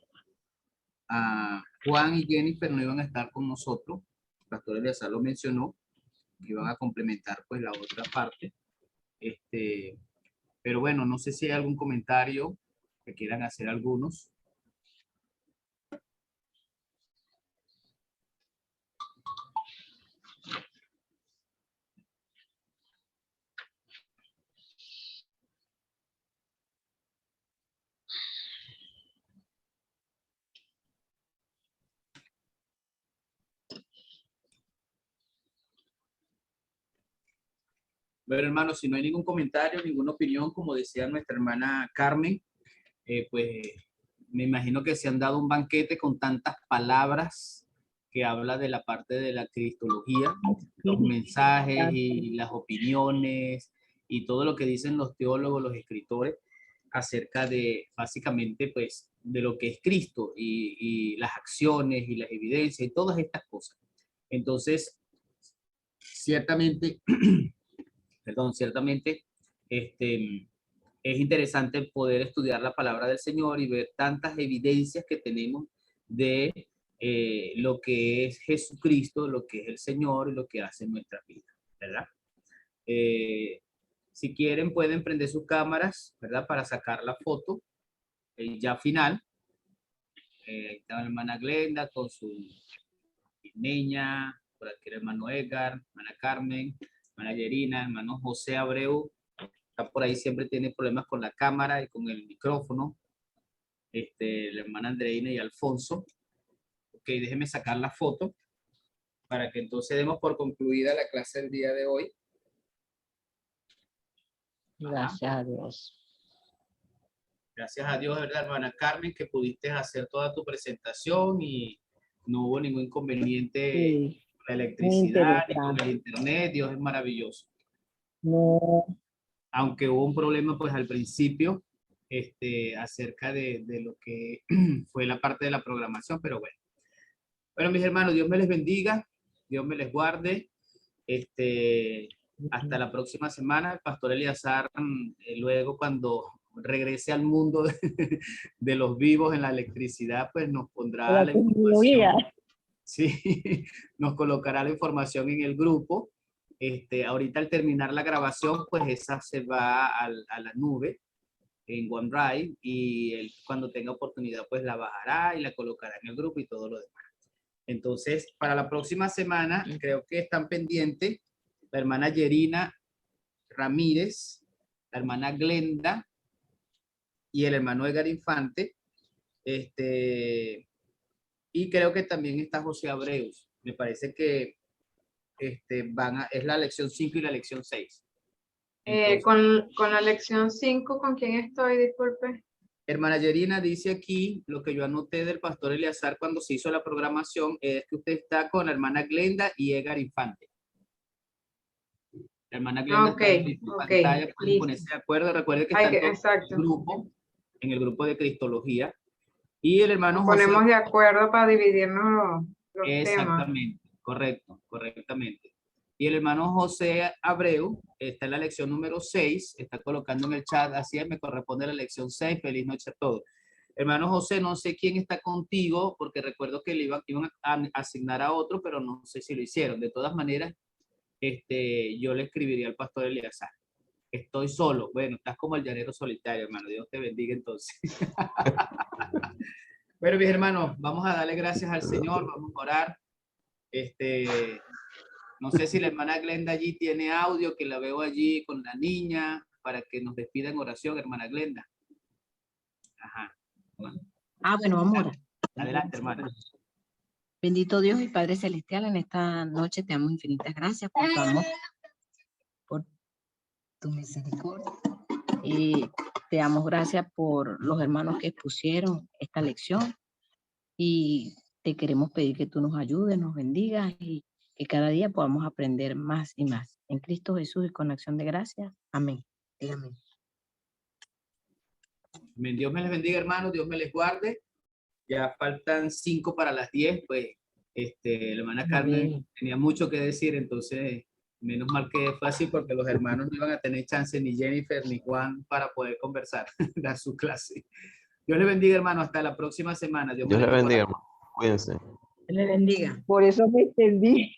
Juan y Jennifer no iban a estar con nosotros. El pastor Eleazar lo mencionó, iban a complementar pues la otra parte. Pero bueno, no sé si hay algún comentario que quieran hacer algunos. Bueno, hermanos, si no hay ningún comentario, ninguna opinión, como decía nuestra hermana Carmen, pues me imagino que se han dado un banquete con tantas palabras que habla de la parte de la cristología, los mensajes y las opiniones y todo lo que dicen los teólogos, los escritores, acerca de, básicamente, pues, de lo que es Cristo y las acciones y las evidencias y todas estas cosas. Entonces, ciertamente... ciertamente es interesante poder estudiar la palabra del Señor y ver tantas evidencias que tenemos de lo que es Jesucristo, lo que es el Señor y lo que hace en nuestra vida, ¿verdad? Si quieren pueden prender sus cámaras, ¿verdad? Para sacar la foto ya final. Ahí está la hermana Glenda con su niña, por aquí el hermano Edgar, hermana Carmen, hermana Yerina, hermano José Abreu, está por ahí, siempre tiene problemas con la cámara y con el micrófono. La hermana Andreina y Alfonso. Ok, déjenme sacar la foto para que entonces demos por concluida la clase del día de hoy. Gracias a Dios. Gracias a Dios, ¿verdad, hermana Carmen, que pudiste hacer toda tu presentación y no hubo ningún inconveniente Sí, con la electricidad ni con el internet? Dios es maravilloso. no. Aunque hubo un problema pues al principio acerca de lo que fue la parte de la programación, pero bueno. Bueno, mis hermanos, Dios me les bendiga, Dios me les guarde. Hasta la próxima semana. El pastor Eliazar, luego cuando regrese al mundo de los vivos en la electricidad, pues nos pondrá la información. Sí, nos colocará la información en el grupo. Ahorita al terminar la grabación, pues esa se va a la nube en OneDrive y él, cuando tenga oportunidad, pues la bajará y la colocará en el grupo y todo lo demás. Entonces, para la próxima semana, creo que están pendientes la hermana Yerina Ramírez, la hermana Glenda y el hermano Edgar Infante. Y creo que también está José Abreus. Me parece que es la lección 5 y la lección 6. Entonces, con la lección 5, ¿con quién estoy? Disculpe. Hermana Yerina dice aquí, lo que yo anoté del pastor Eliazar cuando se hizo la programación, es que usted está con la hermana Glenda y Edgar Infante. La hermana Glenda está en pantalla, pueden ponerse de acuerdo. Recuerde que está en el grupo de Cristología. Y el hermano José. Ponemos de acuerdo para dividirnos los exactamente, temas. Correcto, correctamente. Y el hermano José Abreu está en la lección número 6, está colocando en el chat, así es, me corresponde la lección 6, feliz noche a todos. Hermano José, no sé quién está contigo, porque recuerdo que le iban a asignar a otro, pero no sé si lo hicieron. De todas maneras, yo le escribiría al pastor Eliazar. Estoy solo. Bueno, estás como el llanero solitario, hermano. Dios te bendiga entonces. Bueno, mis hermanos, vamos a darle gracias al Señor, vamos a orar. No sé si la hermana Glenda allí tiene audio, que la veo allí con la niña, para que nos despida en oración, hermana Glenda. Ajá. Bueno. Bueno, vamos a orar. Adelante, hermana. Bendito Dios y Padre Celestial, en esta noche te damos infinitas gracias por tu amor, por tu misericordia. Y te damos gracias por los hermanos que expusieron esta lección. Y te queremos pedir que tú nos ayudes, nos bendigas y que cada día podamos aprender más y más. En Cristo Jesús y con acción de gracias. Amén. Amén. Dios me les bendiga, hermanos. Dios me les guarde. Ya faltan 5 para las 10, pues la hermana Carmen tenía mucho que decir, entonces menos mal que fue así porque los hermanos no iban a tener chance, ni Jennifer ni Juan, para poder conversar, dar su clase. Dios les bendiga, hermano, hasta la próxima semana. Dios les bendiga, hermano. Cuídense. Dios les bendiga. Por eso me extendí.